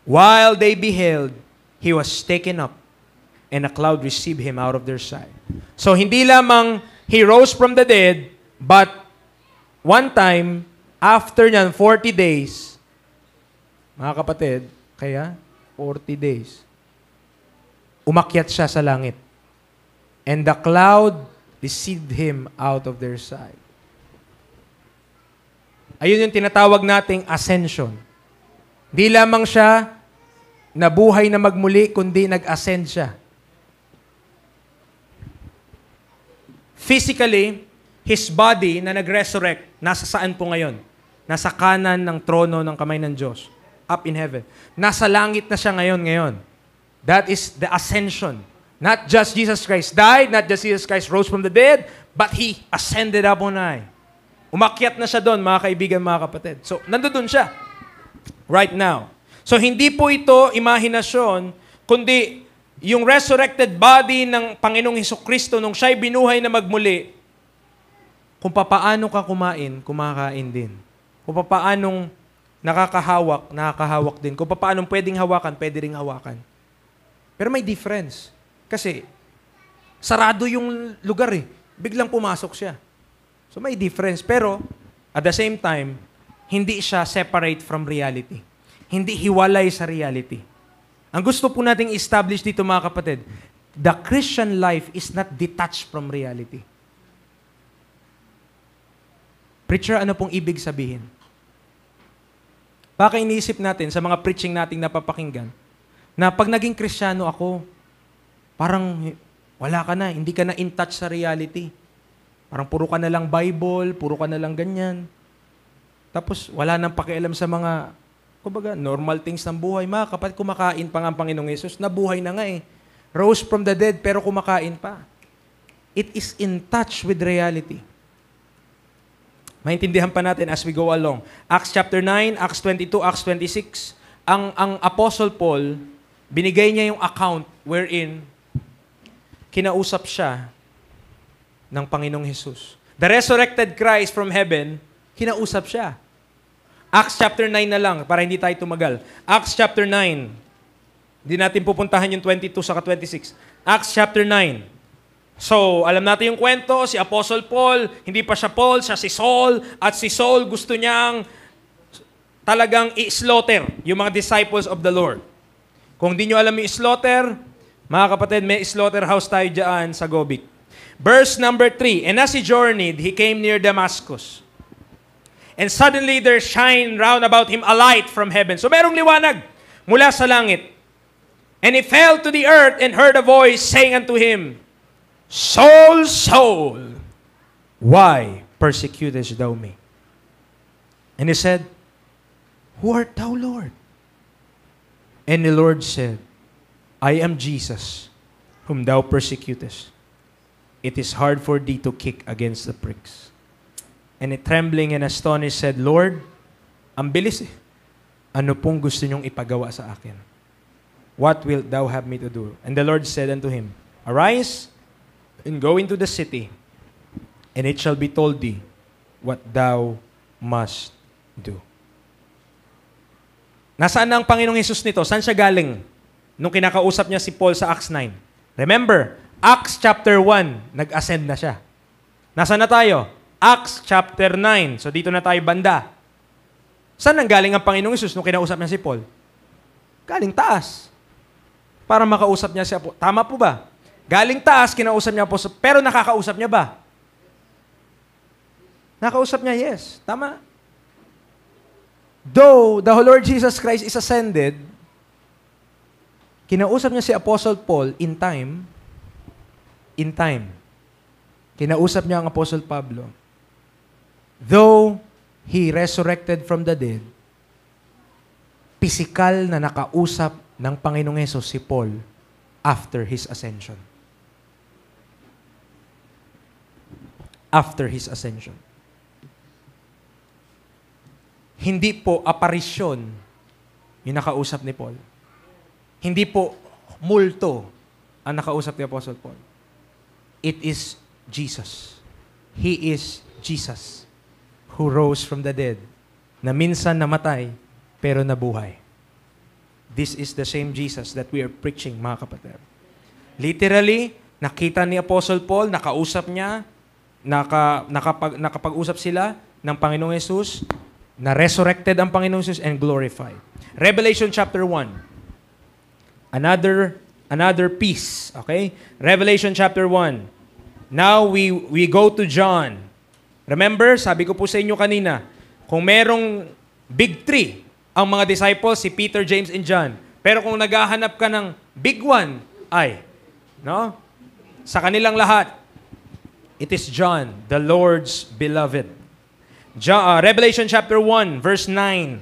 while they beheld, He was taken up, and a cloud received Him out of their sight. So, hindi lamang He rose from the dead, but one time, after nyan, 40 days, mga kapatid, kaya 40 days, umakyat siya sa langit. And the cloud received Him out of their sight. Ayun yung tinatawag nating ascension. Di lamang siya nabuhay na magmuli, kundi nag-ascend siya. Physically, His body na nag-resurrect, nasa saan po ngayon? Nasa kanan ng trono ng kamay ng Diyos. Up in heaven. Nasa langit na siya ngayon. That is the ascension. Not just Jesus Christ died, not just Jesus Christ rose from the dead, but He ascended up on high. Umakyat na siya doon, mga kaibigan, mga kapatid. So, nandoon siya. Right now. So, hindi po ito imahinasyon, kundi yung resurrected body ng Panginoong Hesukristo nung siya'y binuhay na magmuli, kung papaano ka kumakain din. Kung papaanong nakakahawak din. Kung papaanong pwedeng hawakan, pwede ring hawakan. Pero may difference. Kasi, sarado yung lugar eh. Biglang pumasok siya. So may difference. Pero, at the same time, hindi siya separate from reality. Hindi hiwalay sa reality. Ang gusto po nating establish dito, mga kapatid, the Christian life is not detached from reality. Preacher, ano pong ibig sabihin? Baka iniisip natin sa mga preaching nating napapakinggan, na pag naging Kristiyano ako, parang wala ka na, hindi ka na in touch sa reality. Parang puro ka na lang Bible, puro ka na lang ganyan. Tapos wala nang pakialam sa mga, kumbaga, normal things ng buhay. Mga kapatid, kumakain pa nga ang Panginoong Yesus, nabuhay na nga eh. Rose from the dead, pero kumakain pa. It is in touch with reality. Maintindihan pa natin as we go along. Acts chapter 9, Acts 22, Acts 26. Ang Apostle Paul, binigay niya yung account wherein kinausap siya ng Panginoong Hesus. The resurrected Christ from heaven, kinausap siya. Acts chapter 9 na lang, para hindi tayo tumagal. Acts chapter 9. Hindi natin pupuntahan yung 22 saka 26. Acts chapter 9. So, alam natin yung kwento, si Apostle Paul, hindi pa siya Paul, siya si Saul, at si Saul gusto niyang talagang i-slaughter yung mga disciples of the Lord. Kung di nyo alam yung slaughter, mga kapatid, may slaughterhouse tayo dyan sa Gobic. Verse number 3, and as he journeyed, he came near Damascus. And suddenly there shined round about him a light from heaven. So merong liwanag mula sa langit. And he fell to the earth and heard a voice saying unto him, Saul, Saul, why persecutest thou me? And he said, Who art thou, Lord? And the Lord said, I am Jesus, whom thou persecutest. It is hard for thee to kick against the pricks. And he, trembling and astonished, said, Lord, ang bilis eh. Ano pong gusto niyong ipagawa sa akin? What wilt thou have me to do? And the Lord said unto him, Arise, and go into the city, and it shall be told thee what thou must do. Nasaan na ang Panginoong Hesus nito? Saan siya galing? Nung kinakausap niya si Paul sa Acts 9. Remember, Acts chapter 1, nag-ascend na siya. Nasaan na tayo? Acts chapter 9. So dito na tayo banda. Saan nang galing ang Panginoong Hesus nung kinausap niya si Paul? Galing taas. Para makausap niya si Apostol. Tama po ba? Galing taas, kinausap niya Apostol. Pero nakakausap niya ba? Nakausap niya, yes. Tama. Though the Lord Jesus Christ is ascended, kinausap niya si Apostle Paul in time. Kinausap niya ang Apostle Pablo. Though he resurrected from the dead, physical na nakausap ng Panginoong Hesus si Paul after his ascension. After his ascension. Hindi po aparisyon yung nakausap ni Paul. Hindi po multo ang nakausap ni Apostle Paul. It is Jesus. He is Jesus who rose from the dead, na minsan namatay, pero nabuhay. This is the same Jesus that we are preaching, mga kapatid. Literally, nakita ni Apostle Paul, nakausap niya, nakapag-usap sila ng Panginoong Hesus, na resurrected ang Panginoong Hesus and glorified. Revelation chapter 1. Another piece, okay? Revelation chapter 1. Now we go to John. Remember, sabi ko po sa inyo kanina, kung merong big three, ang mga disciples, si Peter, James, and John. Pero kung naghahanap ka ng big one, ay, no? Sa kanilang lahat, It is John, the Lord's beloved. Revelation chapter 1, verse 9.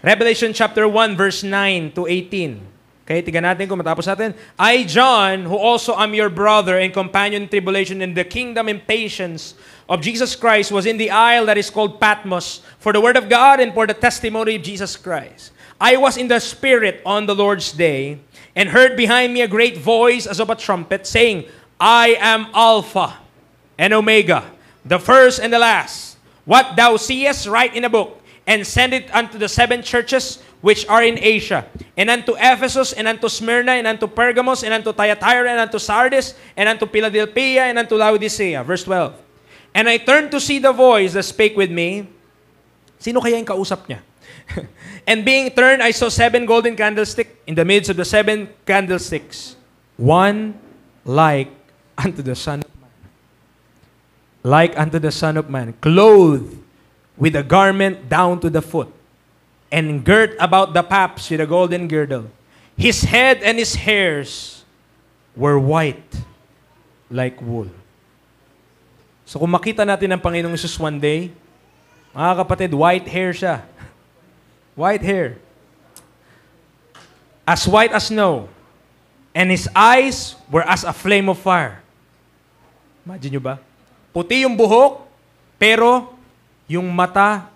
Revelation chapter 1, verse 9 to 18. Okay, tigan natin kung matapos natin. I, John, who also am your brother and companion in tribulation and the kingdom and patience of Jesus Christ, was in the isle that is called Patmos for the word of God and for the testimony of Jesus Christ. I was in the Spirit on the Lord's day and heard behind me a great voice as of a trumpet saying, I am Alpha and Omega, the first and the last. What thou seest, write in a book, and send it unto the 7 churches which are in Asia, and unto Ephesus, and unto Smyrna, and unto Pergamos, and unto Thyatira, and unto Sardis, and unto Philadelphia, and unto Laodicea. Verse 12. And I turned to see the voice that spake with me. Sino kaya yung kausap niya? And being turned, I saw 7 golden candlesticks in the midst of the 7 candlesticks. One like unto the Son of Man. Like unto the Son of Man, clothed with a garment down to the foot, and girt about the paps with a golden girdle. His head and his hairs were white like wool. So kung makita natin ang Panginoong Jesus one day, mga kapatid, white hair siya. White hair. As white as snow. And his eyes were as a flame of fire. Imagine nyo ba? Puti yung buhok, pero yung mata,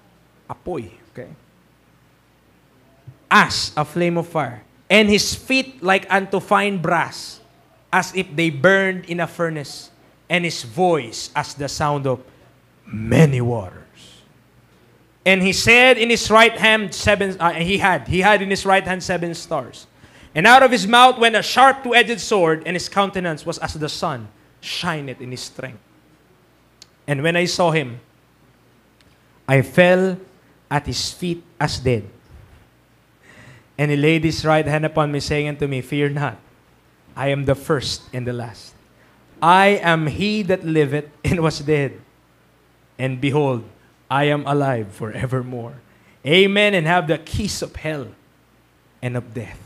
apoy. Okay? As a flame of fire. And his feet like unto fine brass, as if they burned in a furnace. And his voice as the sound of many waters. And he said in his right hand he had in his right hand 7 stars. And out of his mouth went a sharp 2-edged sword, and his countenance was as the sun shineth in his strength. And when I saw him, I fell at his feet as dead. And he laid his right hand upon me, saying unto me, Fear not, I am the first and the last. I am he that liveth and was dead. And behold, I am alive forevermore. Amen, and have the keys of hell and of death.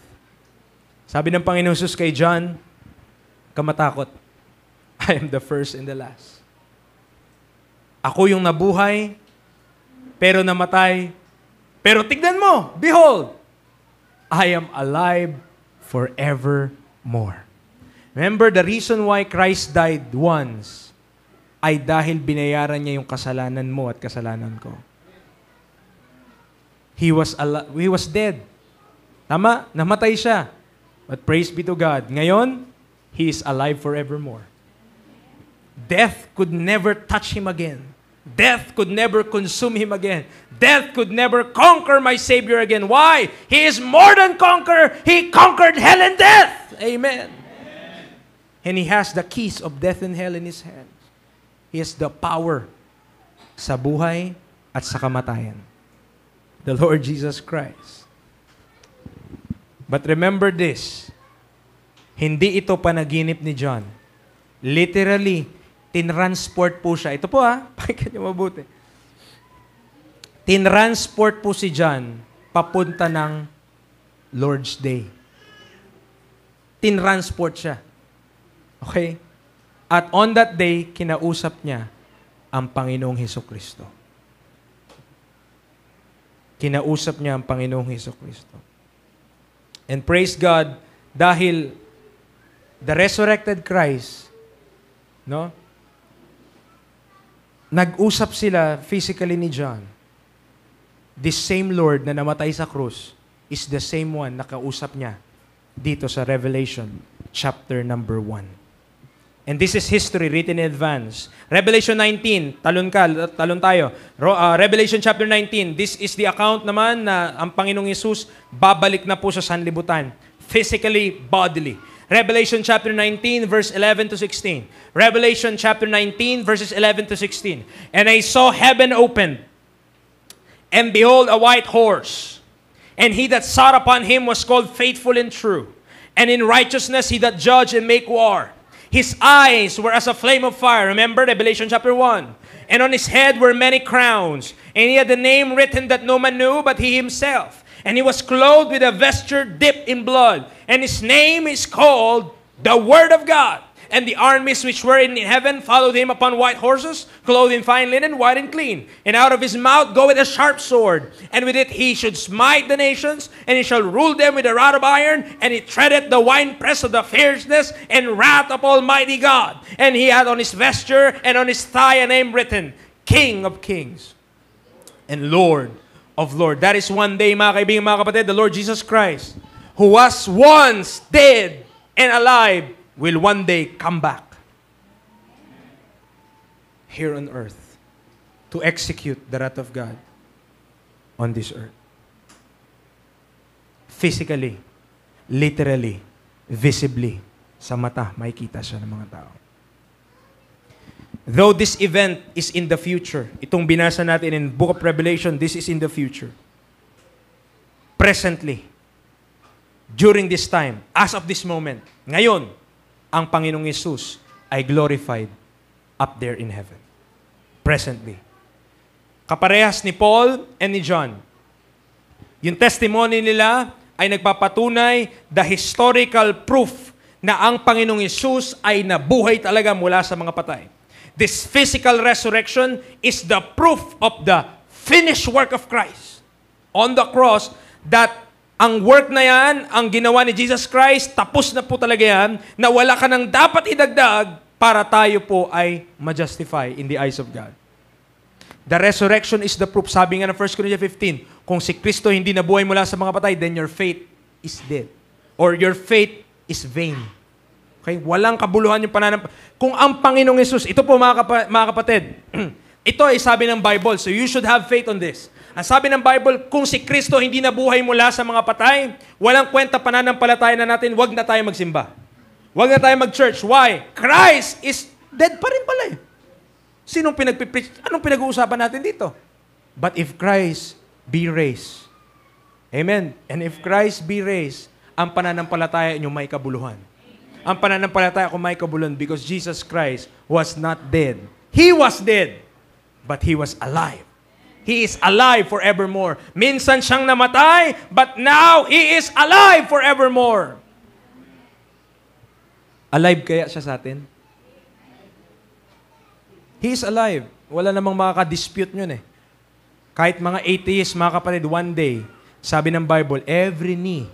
Sabi ng Panginoon Jesus kay John, kamatakot, I am the first and the last. Ako yung nabuhay, pero namatay. Pero tignan mo, behold, I am alive forevermore. Remember, the reason why Christ died once ay dahil binayaran niya yung kasalanan mo at kasalanan ko. He was dead. Tama? Namatay siya. But praise be to God. Ngayon, He is alive forevermore. Death could never touch Him again. Death could never consume Him again. Death could never conquer my Savior again. Why? He is more than conqueror. He conquered hell and death. Amen. And He has the keys of death and hell in His hands. He has the power sa buhay at sa kamatayan. The Lord Jesus Christ. But remember this, hindi ito panaginip ni John. Literally, tinransport po siya. Ito po pakinggan niyo mabuti. Tinransport po si John papunta ng Lord's Day. Tinransport siya. Okay? At on that day, kinausap niya ang Panginoong Hesukristo. Kinausap niya ang Panginoong Hesukristo. And praise God, dahil the resurrected Christ, no? Nag-usap sila physically ni John. This same Lord na namatay sa krus is the same one na kausap niya dito sa Revelation chapter number 1. And this is history written in advance. Revelation 19, talon tayo. Revelation chapter 19, this is the account naman na ang Panginoong Hesus babalik na po sa sanlibutan. Physically, bodily. Revelation chapter 19, verse 11 to 16. Revelation chapter 19, verses 11 to 16. And I saw heaven opened, and behold, a white horse. And he that sat upon him was called Faithful and True. And in righteousness he that judge and make war. His eyes were as a flame of fire. Remember Revelation chapter 1. And on his head were many crowns. And he had a name written that no man knew but he himself. And he was clothed with a vesture dipped in blood. And his name is called the Word of God. And the armies which were in heaven followed him upon white horses, clothed in fine linen, white and clean. And out of his mouth goeth a sharp sword, and with it he should smite the nations, and he shall rule them with a rod of iron, and he treadeth the winepress of the fierceness and wrath of Almighty God. And he had on his vesture and on his thigh a name written, King of Kings and Lord of Lords. That is one day, mga kaibigan, mga kapatid, the Lord Jesus Christ, who was once dead and alive, will one day come back here on earth to execute the wrath of God on this earth. Physically, literally, visibly, sa mata, makikita siya ng mga tao. Though this event is in the future, itong binasa natin in Book of Revelation, this is in the future. Presently, during this time, as of this moment, ngayon, ang Panginoong Yesus ay glorified up there in heaven. Presently. Kaparehas ni Paul and ni John. Yung testimony nila ay nagpapatunay the historical proof na ang Panginoong Yesus ay nabuhay talaga mula sa mga patay. This physical resurrection is the proof of the finished work of Christ on the cross, that ang work na yan, ang ginawa ni Jesus Christ, tapos na po talaga yan, na wala ka nang dapat idagdag para tayo po ay ma-justify in the eyes of God. The resurrection is the proof. Sabi nga ng 1 Corinthians 15, kung si Kristo hindi nabuhay mula sa mga patay, then your faith is dead. Or your faith is vain. Okay? Walang kabuluhan yung kung ang Panginoong Yesus, ito po mga kapatid, ito ay sabi ng Bible, so you should have faith on this. Ang sabi ng Bible, kung si Kristo hindi nabuhay mula sa mga patay, walang kwenta pananampalataya na natin, wag na tayo magsimba. Wag na tayo mag-church. Why? Christ is dead pa rin pala eh. Sinong pinagpipreach? Anong pinag-uusapan natin dito? But if Christ be raised, amen, and if Christ be raised, ang pananampalataya inyo may kabuluhan. Ang pananampalataya ko may kabuluhan because Jesus Christ was not dead. He was dead, but He was alive. He is alive forevermore. Minsan siyang namatay, but now He is alive forevermore. Alive kaya siya sa atin? He is alive. Wala namang makaka-dispute yun eh. Kahit mga atheists, mga kapatid, one day, sabi ng Bible, every knee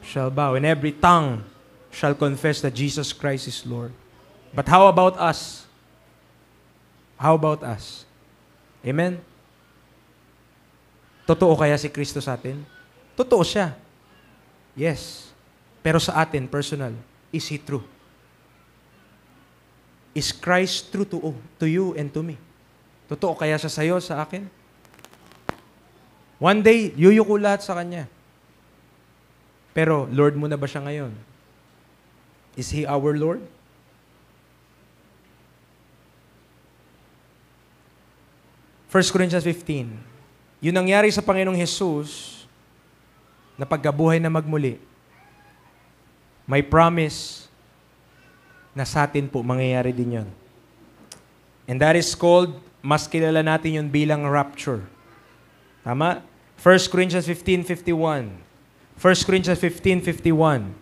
shall bow and every tongue shall confess that Jesus Christ is Lord. But how about us? How about us? Amen? Totoo kaya si Kristo sa atin? Totoo siya. Yes. Pero sa atin, personal, is He true? Is Christ true to you and to me? Totoo kaya siya sa'yo, sa akin? One day, yuyuko lahat sa Kanya. Pero, Lord mo na ba siya ngayon? Is He our Lord? First Corinthians 15. Yun nangyari sa Panginoong Jesus na pagkabuhay na magmuli. May promise na sa atin po mangyayari din yun. And that is called, mas kilala natin yun bilang rapture. Tama? 1 Corinthians 15:51. 1 Corinthians 15:51.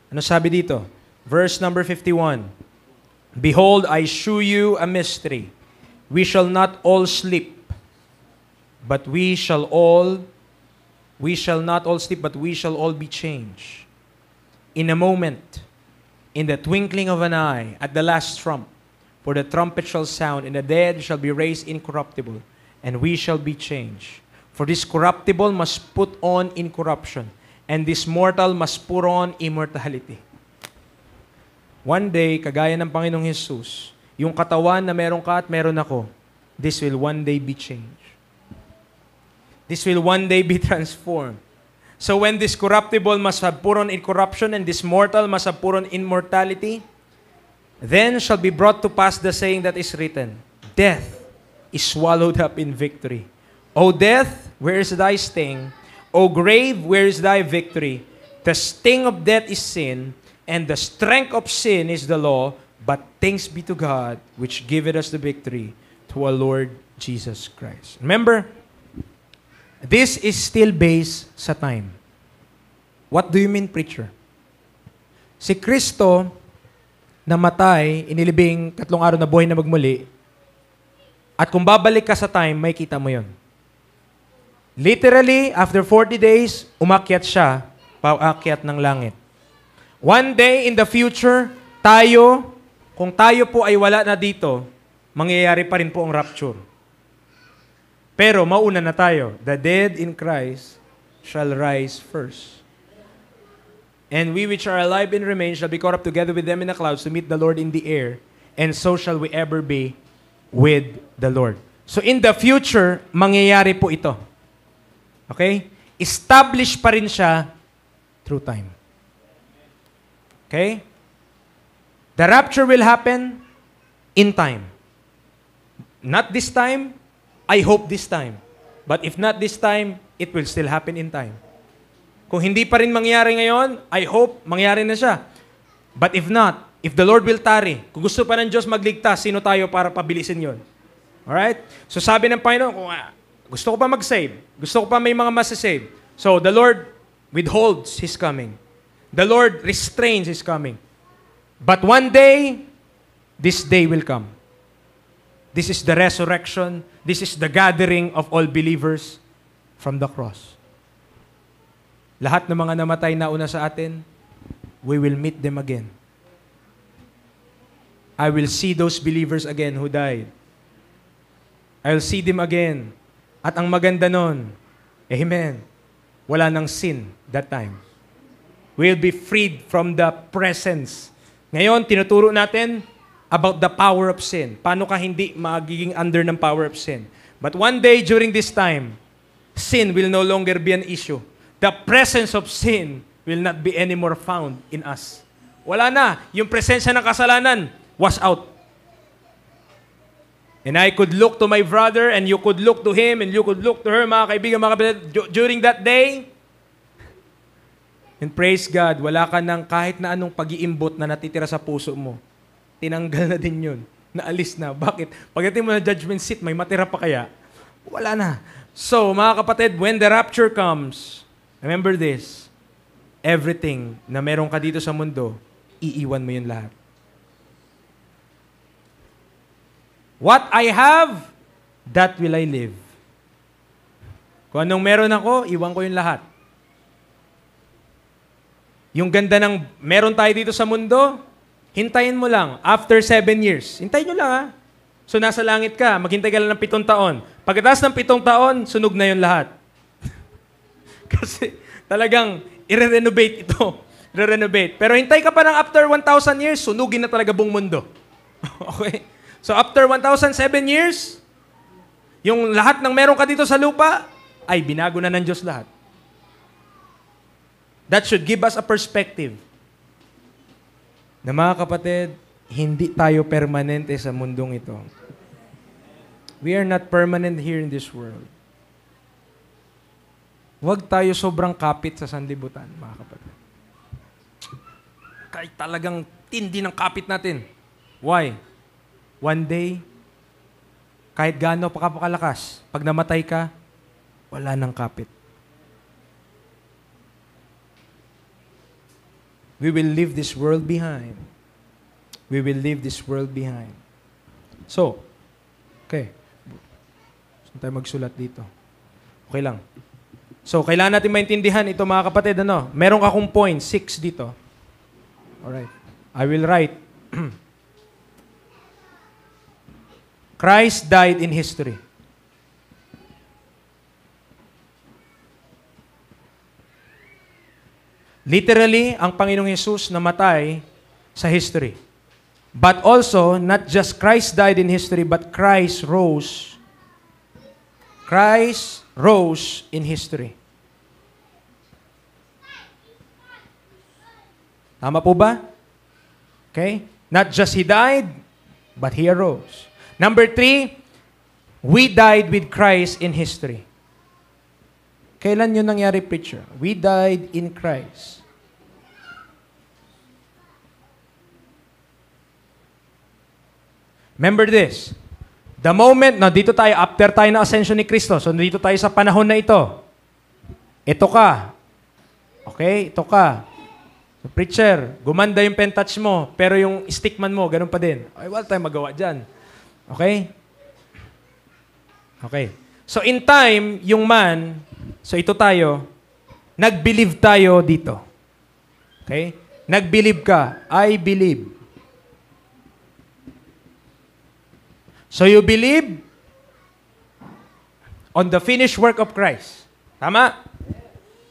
Ano sabi dito? Verse number 51. Behold, I shew you a mystery. We shall not all sleep, but we shall not all sleep, but we shall all be changed. In a moment, in the twinkling of an eye, at the last trump, for the trumpet shall sound, and the dead shall be raised incorruptible, and we shall be changed. For this corruptible must put on incorruption, and this mortal must put on immortality. One day, kagaya ng Panginoong Jesus, yung katawan na meron ka at meron ako, this will one day be changed. This will one day be transformed. So when this corruptible must have put on incorruption, and this mortal must have put on immortality, then shall be brought to pass the saying that is written, Death is swallowed up in victory. O death, where is thy sting? O grave, where is thy victory? The sting of death is sin, and the strength of sin is the law, but thanks be to God, which giveth us the victory through our Lord Jesus Christ. Remember, this is still based sa time. What do you mean, preacher? Si Kristo, namatay, inilibing 3 araw na buhay na magmuli, at kung babalik ka sa time, may kita mo yon. Literally, after 40 days, umakyat siya, paakyat ng langit. One day in the future, kung tayo po ay wala na dito, mangyayari pa rin po ang rapture. Pero mauna na tayo. The dead in Christ shall rise first. And we which are alive and remain shall be caught up together with them in the clouds to meet the Lord in the air, and so shall we ever be with the Lord. So in the future, mangyayari po ito. Okay? Establish pa rin siya through time. Okay? The rapture will happen in time. Not this time. I hope this time. But if not this time, it will still happen in time. Kung hindi pa rin mangyari ngayon, I hope mangyari na siya. But if not, if the Lord will tarry, kung gusto pa ng Diyos magligtas, sino tayo para pabilisin yon? Alright? So sabi ng Panginoon, gusto ko pa mag-save. Gusto ko pa may mga masasave. So the Lord withholds His coming. The Lord restrains His coming. But one day, this day will come. This is the resurrection. This is the gathering of all believers from the cross. Lahat ng mga namatay na una sa atin, we will meet them again. I will see those believers again who died. I will see them again. At ang maganda nun, amen, wala nang sin that time. We'll be freed from the presence. Ngayon, tinuturo natin about the power of sin. Paano ka hindi magiging under ng power of sin. But one day during this time, sin will no longer be an issue. The presence of sin will not be anymore found in us. Wala na. Yung presensya ng kasalanan was out. And I could look to my brother, and you could look to him, and you could look to her, mga kaibigan, mga kapatid, during that day. And praise God, wala ka ng kahit na anong pag-iimbot na natitira sa puso mo. Tinanggal na din yun. Naalis na. Bakit? Pagdating mo na judgment seat, may matira pa kaya? Wala na. So, mga kapatid, when the rapture comes, remember this, everything na meron ka dito sa mundo, iiwan mo yun lahat. What I have, that will I live. Kung anong meron ako, iwan ko yung lahat. Yung ganda ng meron tayo dito sa mundo, hintayin mo lang. After 7 years, hintayin nyo lang ha. So nasa langit ka, maghintay ka lang ng 7 taon. Pagkatapos ng 7 taon, sunog na yung lahat. Kasi talagang i-renovate ito. I-renovate. Pero hintay ka pa ng after 1,000 years, sunugin na talaga buong mundo. Okay? So after 1,007 years, yung lahat ng meron ka dito sa lupa, ay binago na ng Diyos lahat. That should give us a perspective. Na mga kapatid, hindi tayo permanente sa mundong ito. We are not permanent here in this world. Huwag tayo sobrang kapit sa sanlibutan, mga kapatid. Kahit talagang tindi ng kapit natin. Why? One day, kahit gaano pa kapakalakas, pag namatay ka, wala nang kapit. We will leave this world behind. We will leave this world behind. So, okay. Saan tayo magsulat dito? Okay lang. So, kailangan natin maintindihan ito mga kapatid. Ano? Meron akong point, 6 dito. Alright. I will write. Christ died in history. Literally, ang Panginoong Hesus namatay sa history. But also, not just Christ died in history, but Christ rose. Christ rose in history. Tama po ba? Okay? Not just He died, but He arose. Number 3, we died with Christ in history. Kailan yun nangyari, preacher? We died in Christ Remember this. The moment, na dito tayo, after tayo na ascension ni Kristo, so dito tayo sa panahon na ito. Ito ka. Okay? Ito ka. So, preacher, gumanda yung pentouch mo, pero yung stickman mo, ganun pa din. Ay, wala tayong magawa dyan. Okay? Okay. So, in time, yung man, so ito tayo, nag-believe tayo dito. Okay? Nag-believe ka. I believe. So you believe on the finished work of Christ. Tama?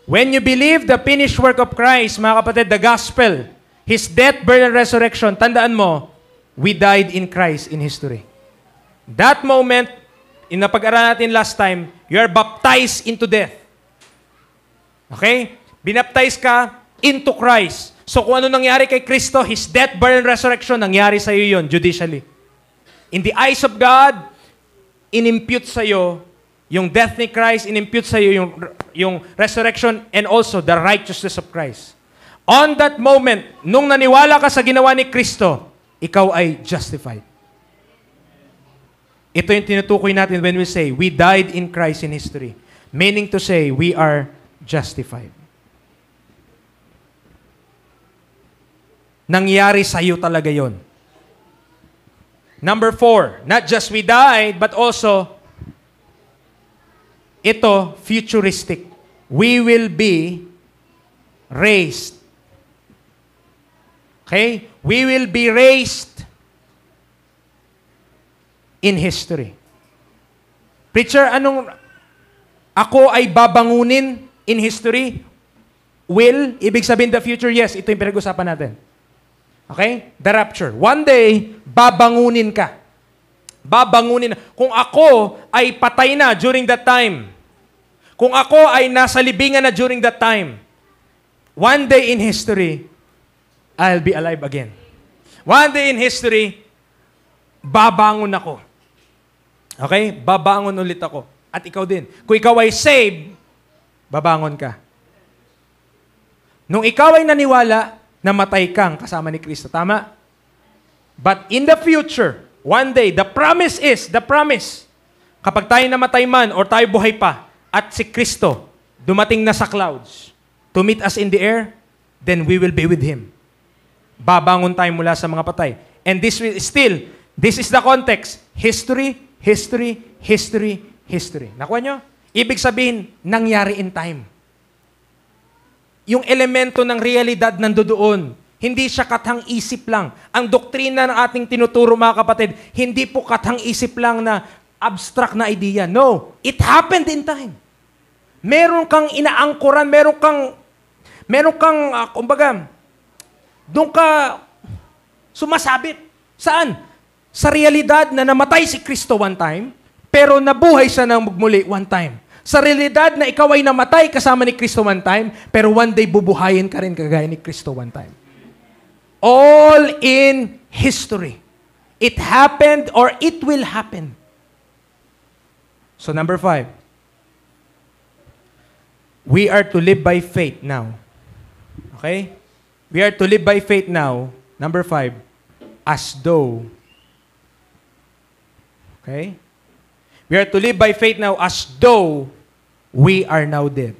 When you believe the finished work of Christ, mga kapatid, the gospel, His death, burial, and resurrection, tandaan mo, we died in Christ in history. That moment, in napag-aralan natin last time, you are baptized into death. Okay? Binaptize ka into Christ. So kung ano nangyari kay Kristo, His death, burial, and resurrection, nangyari sa iyo yun, judicially. In the eyes of God, inimpute sa iyo yung death ni Christ, inimpute sa iyo yung resurrection and also the righteousness of Christ. On that moment, nung naniwala ka sa ginawa ni Kristo, ikaw ay justified. Ito yung tinutukoy natin when we say, we died in Christ in history. Meaning to say, we are justified. Nangyari sa iyo talaga yon. Number 4, not just we died, but also, ito, futuristic. We will be raised. Okay? We will be raised in history. Preacher, ako ay babangunin in history? Will, ibig sabihin the future, yes, ito yung pinag-usapan natin. Okay? The rapture. One day, babangunin ka. Babangunin. Kung ako ay patay na during that time, kung ako ay nasa libingan na during that time, one day in history, I'll be alive again. One day in history, babangon ako. Okay? Babangon ulit ako. At ikaw din. Kung ikaw ay saved, babangon ka. Nung ikaw ay naniwala, namatay kang kasama ni Kristo. Tama? But in the future, one day, the promise, kapag tayo namatay man or tayo buhay pa, at si Kristo dumating na sa clouds to meet us in the air, then we will be with Him. Babangon tayo mula sa mga patay. And this is the context. History, history, history, history. Nakuha nyo? Ibig sabihin, nangyari in time. Yung elemento ng realidad nandoon. Hindi siya kathang-isip lang. Ang doktrina ng ating tinuturo, mga kapatid, hindi po kathang-isip lang na abstract na idea. No. It happened in time. Meron kang inaangkoran, meron kang, kumbaga, doon ka sumasabit. Saan? Sa realidad na namatay si Kristo one time, pero nabuhay siya ng muli one time. Sa realidad na ikaw ay namatay kasama ni Kristo one time, pero one day bubuhayin ka rin kagaya ni Kristo one time. All in history. It happened or it will happen. So number 5. We are to live by faith now. Okay? We are to live by faith now. Number 5. As though. Okay? We are to live by faith now as though we are now dead.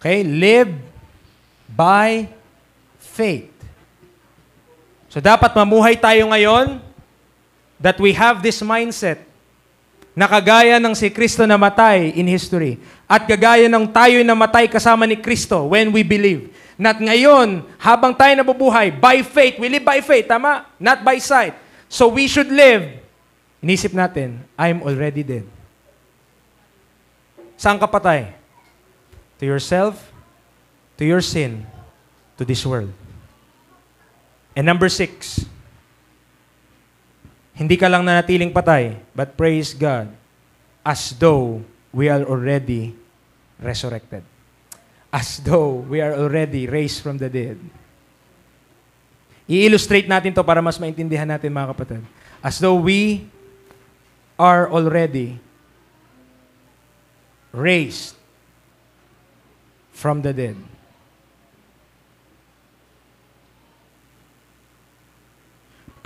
Okay? Live by faith. So dapat mamuhay tayo ngayon that we have this mindset na kagaya ng si Kristo namatay in history at kagaya ng tayo namatay kasama ni Kristo when we believe. Not ngayon, habang tayo nabubuhay, by faith, we live by faith, tama? Not by sight. So we should live. Inisip natin, I'm already dead. Saan ka patay? To yourself, to your sin, to this world. And number 6, hindi ka lang nanatiling patay, but praise God, as though we are already resurrected. As though we are already raised from the dead. I-illustrate natin to para mas maintindihan natin, mga kapatid. As though we are already raised from the dead.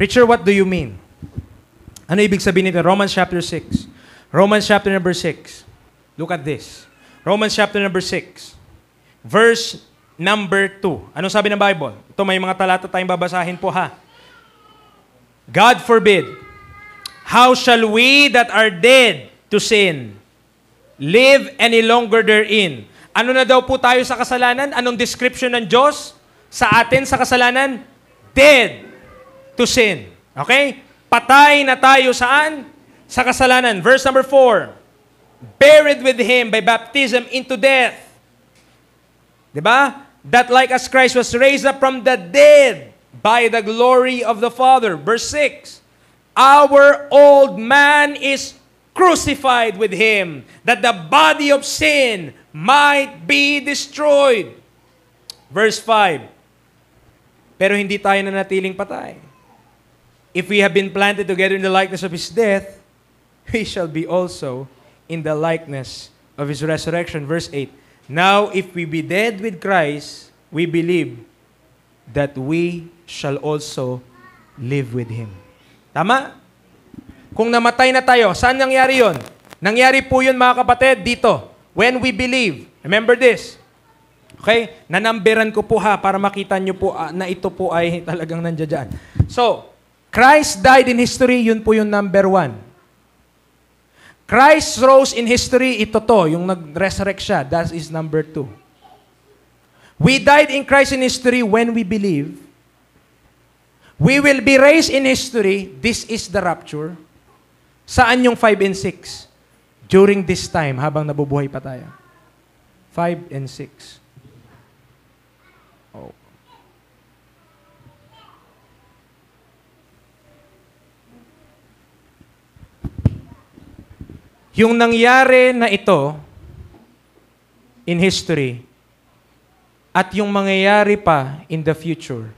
Preacher, what do you mean? Ano ibig sabihin nito? Romans chapter 6. Romans chapter number 6. Look at this. Romans chapter number 6. Verse number 2. Anong sabi ng Bible? Ito, may mga talata tayong babasahin po ha. God forbid. How shall we that are dead to sin live any longer therein? Ano na daw po tayo sa kasalanan? Anong description ng Diyos sa atin sa kasalanan? Dead to sin. Okay? Patay na tayo saan? Sa kasalanan. Verse number 4. Buried with Him by baptism into death. Diba? That like as Christ was raised up from the dead by the glory of the Father. Verse 6. Our old man is crucified with Him, that the body of sin might be destroyed. Verse 5. Pero hindi tayo nanatiling patay. If we have been planted together in the likeness of His death, we shall be also in the likeness of His resurrection. Verse 8. Now, if we be dead with Christ, we believe that we shall also live with Him. Tama? Kung namatay na tayo, saan nangyari yon? Nangyari po yun, mga kapatid, dito. When we believe. Remember this. Okay? Nanamberan ko po ha, para makita nyo po na ito po ay talagang nandiyan. So, Christ died in history, yun po yung number 1. Christ rose in history, ito to, yung nag-resurrect siya, that is number 2. We died in Christ in history when we believe. We will be raised in history, this is the rapture. Saan yung 5 and 6? During this time, habang nabubuhay pa tayo. 5 and 6. Oh. Yung nangyari na ito in history at yung mangyayari pa in the future,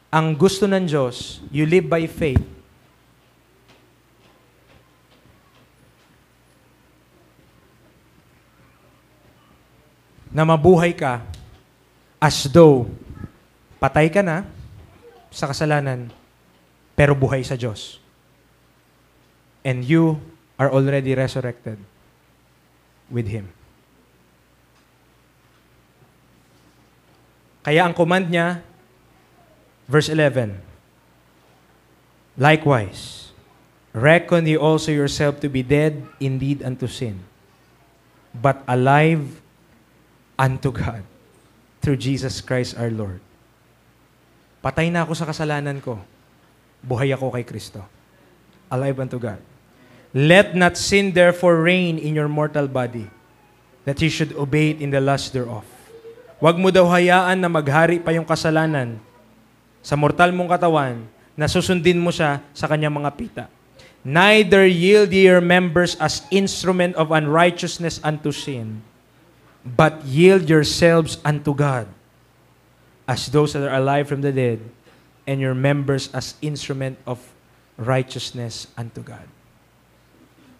ang gusto ng Diyos, you live by faith. Na mabuhay ka as though patay ka na sa kasalanan, pero buhay sa Diyos. And you are already resurrected with Him. Kaya ang command niya, verse 11, likewise, reckon ye also yourself to be dead indeed unto sin, but alive unto God through Jesus Christ our Lord. Patay na ako sa kasalanan ko. Buhay ako kay Kristo. Alive unto God. Let not sin therefore reign in your mortal body, that ye should obey it in the lust thereof. Huwag mo daw hayaan na maghari pa yung kasalanan sa mortal mong katawan, na susundin mo siya sa kanyang mga pita. Neither yield ye your members as instrument of unrighteousness unto sin, but yield yourselves unto God, as those that are alive from the dead, and your members as instrument of righteousness unto God.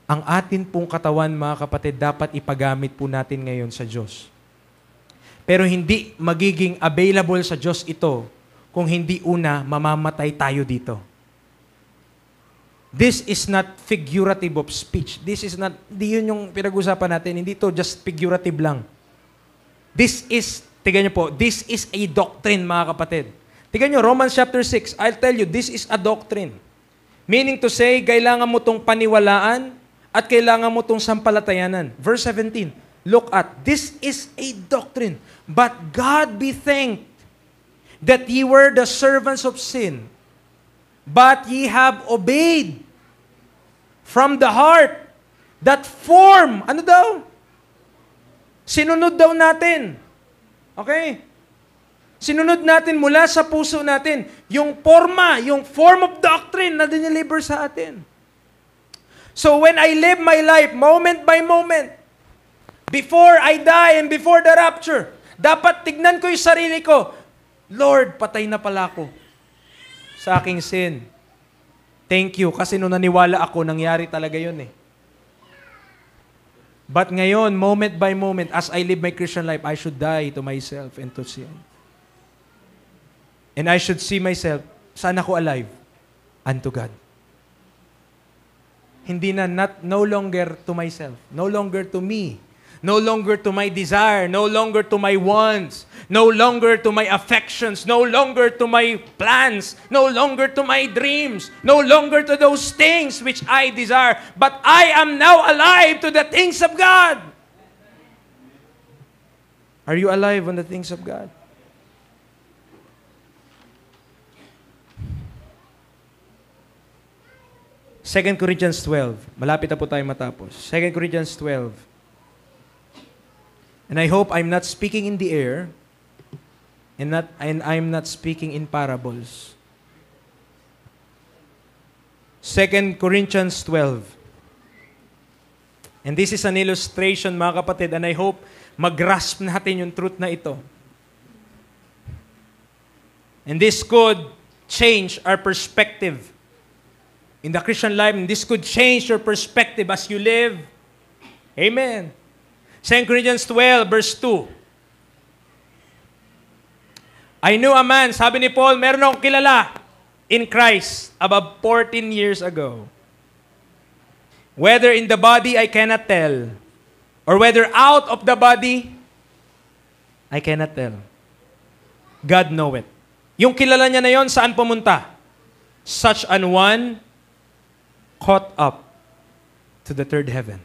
Ang atin pong katawan, mga kapatid, dapat ipagamit po natin ngayon sa Diyos. Pero hindi magiging available sa Diyos ito kung hindi una mamamatay tayo dito. This is not figurative of speech. This is not, di yun yung pinag-usapan natin. Hindi to just figurative lang. This is, tignan nyo po, this is a doctrine, mga kapatid. Tignan nyo, Romans chapter 6, I'll tell you, this is a doctrine. Meaning to say, kailangan mo tong paniwalaan at kailangan mo tong sampalatayanan. Verse 17, look at, this is a doctrine. But God be thanked that ye were the servants of sin, but ye have obeyed from the heart that form, ano daw? Sinunod daw natin. Okay? Sinunod natin mula sa puso natin yung form of doctrine na dineliver sa atin. So when I live my life, moment by moment, before I die and before the rapture, dapat tignan ko yung sarili ko, Lord, patay na pala ako sa aking sin. Thank you, kasi nung naniwala ako, nangyari talaga yun eh. But ngayon, moment by moment, as I live my Christian life, I should die to myself and to sin. And I should see myself Saan ako alive? Unto God. Hindi na, no longer to myself, no longer to me, no longer to my desire, no longer to my wants, no longer to my affections, no longer to my plans, no longer to my dreams, no longer to those things which I desire, but I am now alive to the things of God. Are you alive on the things of God? Second Corinthians 12. Malapit na po tayo matapos. 2 Corinthians 12. And I hope I'm not speaking in the air and I'm not speaking in parables. 2 Corinthians 12. And this is an illustration, mga kapatid, and I hope mag-grasp natin yung truth na ito. And this could change our perspective in the Christian life, and this could change your perspective as you live. Amen. 2 Corinthians 12, verse 2. I knew a man, sabi ni Paul, meron akong kilala in Christ about 14 years ago. Whether in the body, I cannot tell. Or whether out of the body, I cannot tell. God knoweth. Yung kilala niya na yon, saan pumunta? Such an one caught up to the third heaven.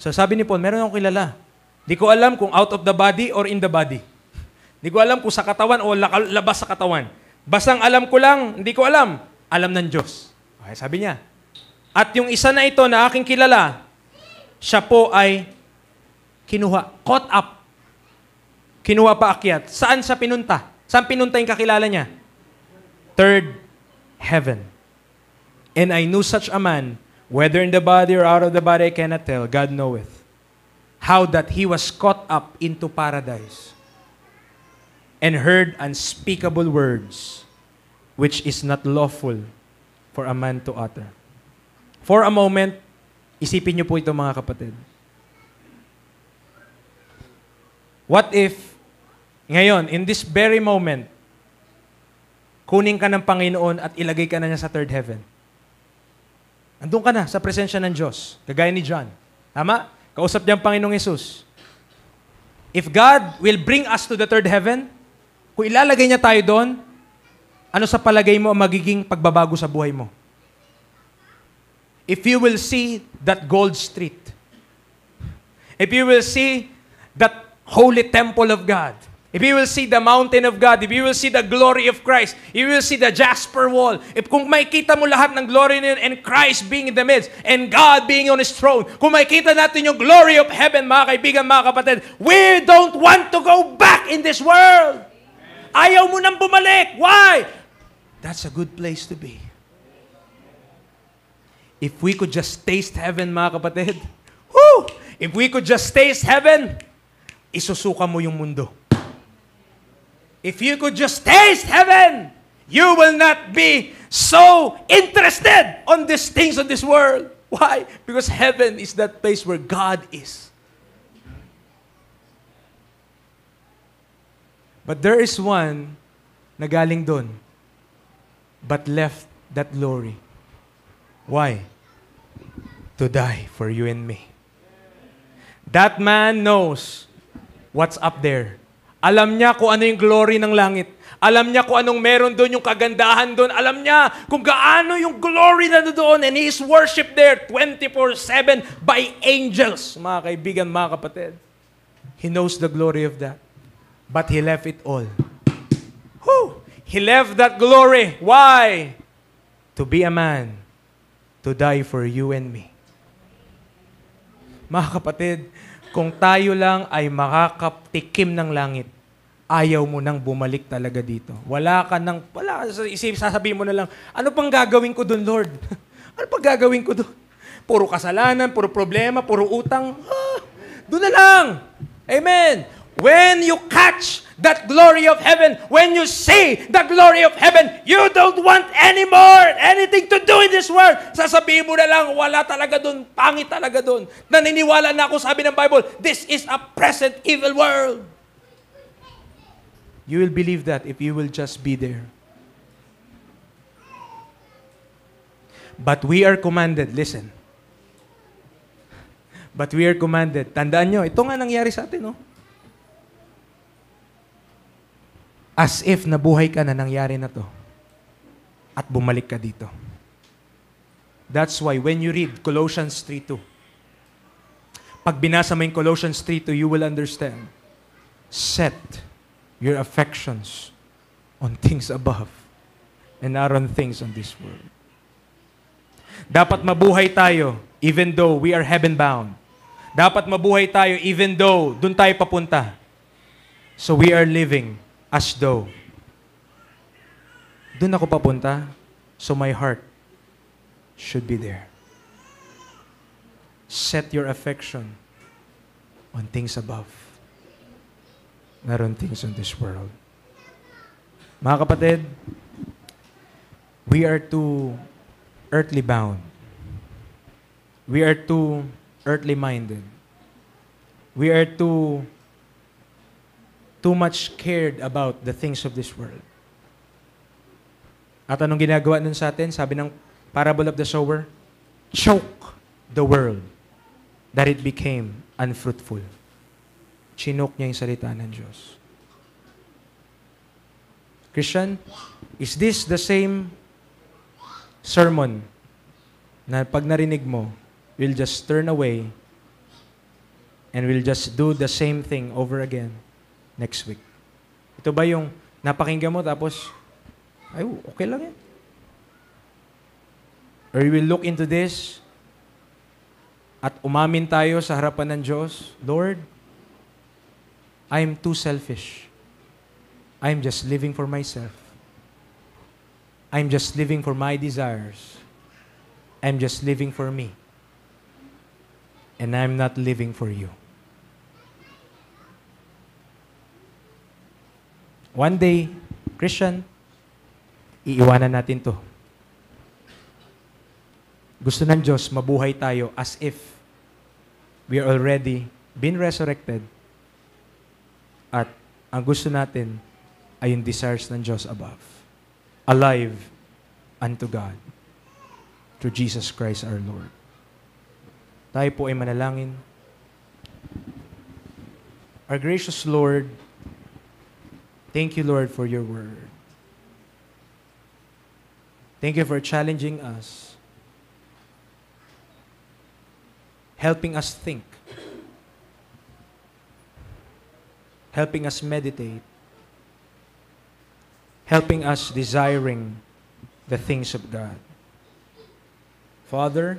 So sabi ni Paul, meron akong kilala. Di ko alam kung out of the body or in the body. Di ko alam kung sa katawan o labas sa katawan. Basang alam ko lang, hindi ko alam. Alam ng Diyos. Okay, sabi niya. At yung isa na ito na aking kilala, siya po ay kinuha, caught up. Kinuha pa akyat. Saan siya pinunta? Saan pinunta yung kakilala niya? Third heaven. And I knew such a man, whether in the body or out of the body, I cannot tell. God knoweth. How that he was caught up into paradise and heard unspeakable words, which is not lawful for a man to utter. For a moment, isipin niyo po ito, mga kapatid. What if, ngayon, in this very moment, kunin ka ng Panginoon at ilagay ka na niya sa third heaven? Andun ka na sa presensya ng Diyos, kagaya ni John. Tama? Kausap niya ang Panginoong Yesus. If God will bring us to the third heaven, kung ilalagay niya tayo doon, ano sa palagay mo ang magiging pagbabago sa buhay mo? If you will see that gold street, if you will see that holy temple of God, if you will see the mountain of God, if you will see the glory of Christ, if you will see the jasper wall, if kung makikita mo lahat ng glory niya and Christ being in the midst, and God being on His throne, kung makikita natin yung glory of heaven, mga kaibigan, mga kapatid, we don't want to go back in this world. Ayaw mo nang bumalik. Why? That's a good place to be. If we could just taste heaven, mga kapatid, whoo! If we could just taste heaven, isusuka mo yung mundo. If you could just taste heaven, you will not be so interested on these things of this world. Why? Because heaven is that place where God is. But there is one na galing doon, but left that glory. Why? To die for you and me. That man knows what's up there. Alam niya kung ano yung glory ng langit. Alam niya kung anong meron doon, yung kagandahan doon. Alam niya kung gaano yung glory na doon. And he is worshipped there 24/7 by angels. Mga kaibigan, mga kapatid. He knows the glory of that. But he left it all. Whew! He left that glory. Why? To be a man. To die for you and me. Mga kapatid, kung tayo lang ay makakatikim ng langit, ayaw mo nang bumalik talaga dito. Wala, sasabihin mo na lang, ano pang gagawin ko doon, Lord? Ano pang gagawin ko doon? Puro kasalanan, puro problema, puro utang. Doon na lang. Amen. When you catch that glory of heaven, when you see the glory of heaven, you don't want anything to do in this world. Sasabihin mo na lang, wala talaga doon, pangit talaga doon. Naniniwala na ako, sabi ng Bible, this is a present evil world. You will believe that if you will just be there. But we are commanded, listen. But we are commanded. Tandaan nyo, ito nga nangyari sa atin, no? As if nabuhay ka na nangyari na to. At bumalik ka dito. That's why when you read Colossians 3:2, pag binasa mo yung Colossians 3:2, you will understand. Set your affections on things above and not on things on this world. Dapat mabuhay tayo even though we are heaven-bound. Dapat mabuhay tayo even though dun tayo papunta. So we are living as though dun ako papunta, so my heart should be there. Set your affection on things above, not on things in this world. Mga kapatid, we are too earthly bound. We are too earthly minded. We are too much cared about the things of this world. At anong ginagawa nun sa atin? Sabi ng parable of the sower, choke the world that it became unfruitful. Chinoke niya yung salita ng Diyos. Christian, is this the same sermon na pag narinig mo, we'll just turn away and we'll just do the same thing over again next week? Ito ba yung napakinggan mo tapos, ay, okay lang yan? Or we will look into this at umamin tayo sa harapan ng Diyos, Lord, I'm too selfish. I'm just living for myself. I'm just living for my desires. I'm just living for me. And I'm not living for you. One day, Christian, iiwanan natin to. Gusto ng Diyos, mabuhay tayo as if we are already been resurrected at ang gusto natin ay yung desires ng Diyos above. Alive unto God through Jesus Christ our Lord. Tayo po ay manalangin. Our gracious Lord, thank you, Lord, for your word. Thank you for challenging us, helping us think, helping us meditate, helping us desiring the things of God. Father,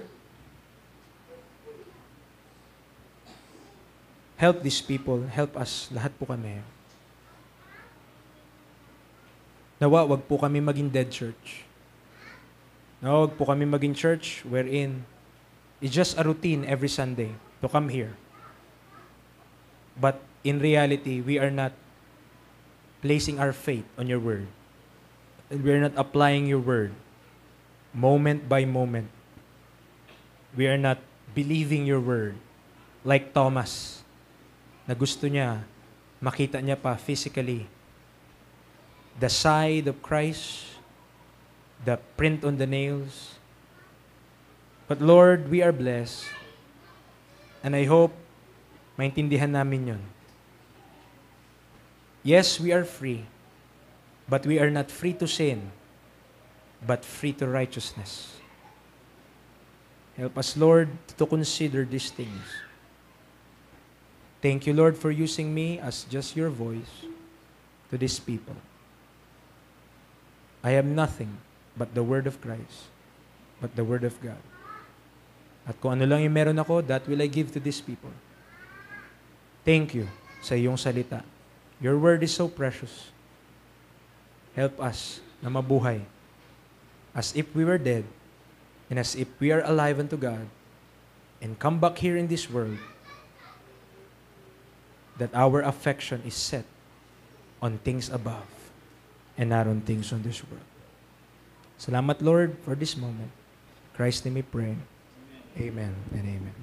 help these people, help us, lahat po kami. Nawa, wag po kami maging dead church. Nawa, wag po kami maging church wherein it's just a routine every Sunday to come here. But in reality, we are not placing our faith on your word. And we are not applying your word moment by moment. We are not believing your word like Thomas, na gusto niya, makita niya pa physically the side of Christ, the print on the nails. But Lord, we are blessed. And I hope maintindihan namin yun. Yes, we are free. But we are not free to sin, but free to righteousness. Help us, Lord, to consider these things. Thank you, Lord, for using me as just your voice to these people. I am nothing but the word of Christ, but the word of God. At kung ano lang yung meron ako, that will I give to these people. Thank you sa iyong salita. Your word is so precious. Help us na mabuhay as if we were dead and as if we are alive unto God and come back here in this world that our affection is set on things above and not on things on this world. Salamat, Lord, for this moment. In Christ's name we pray. Amen and amen.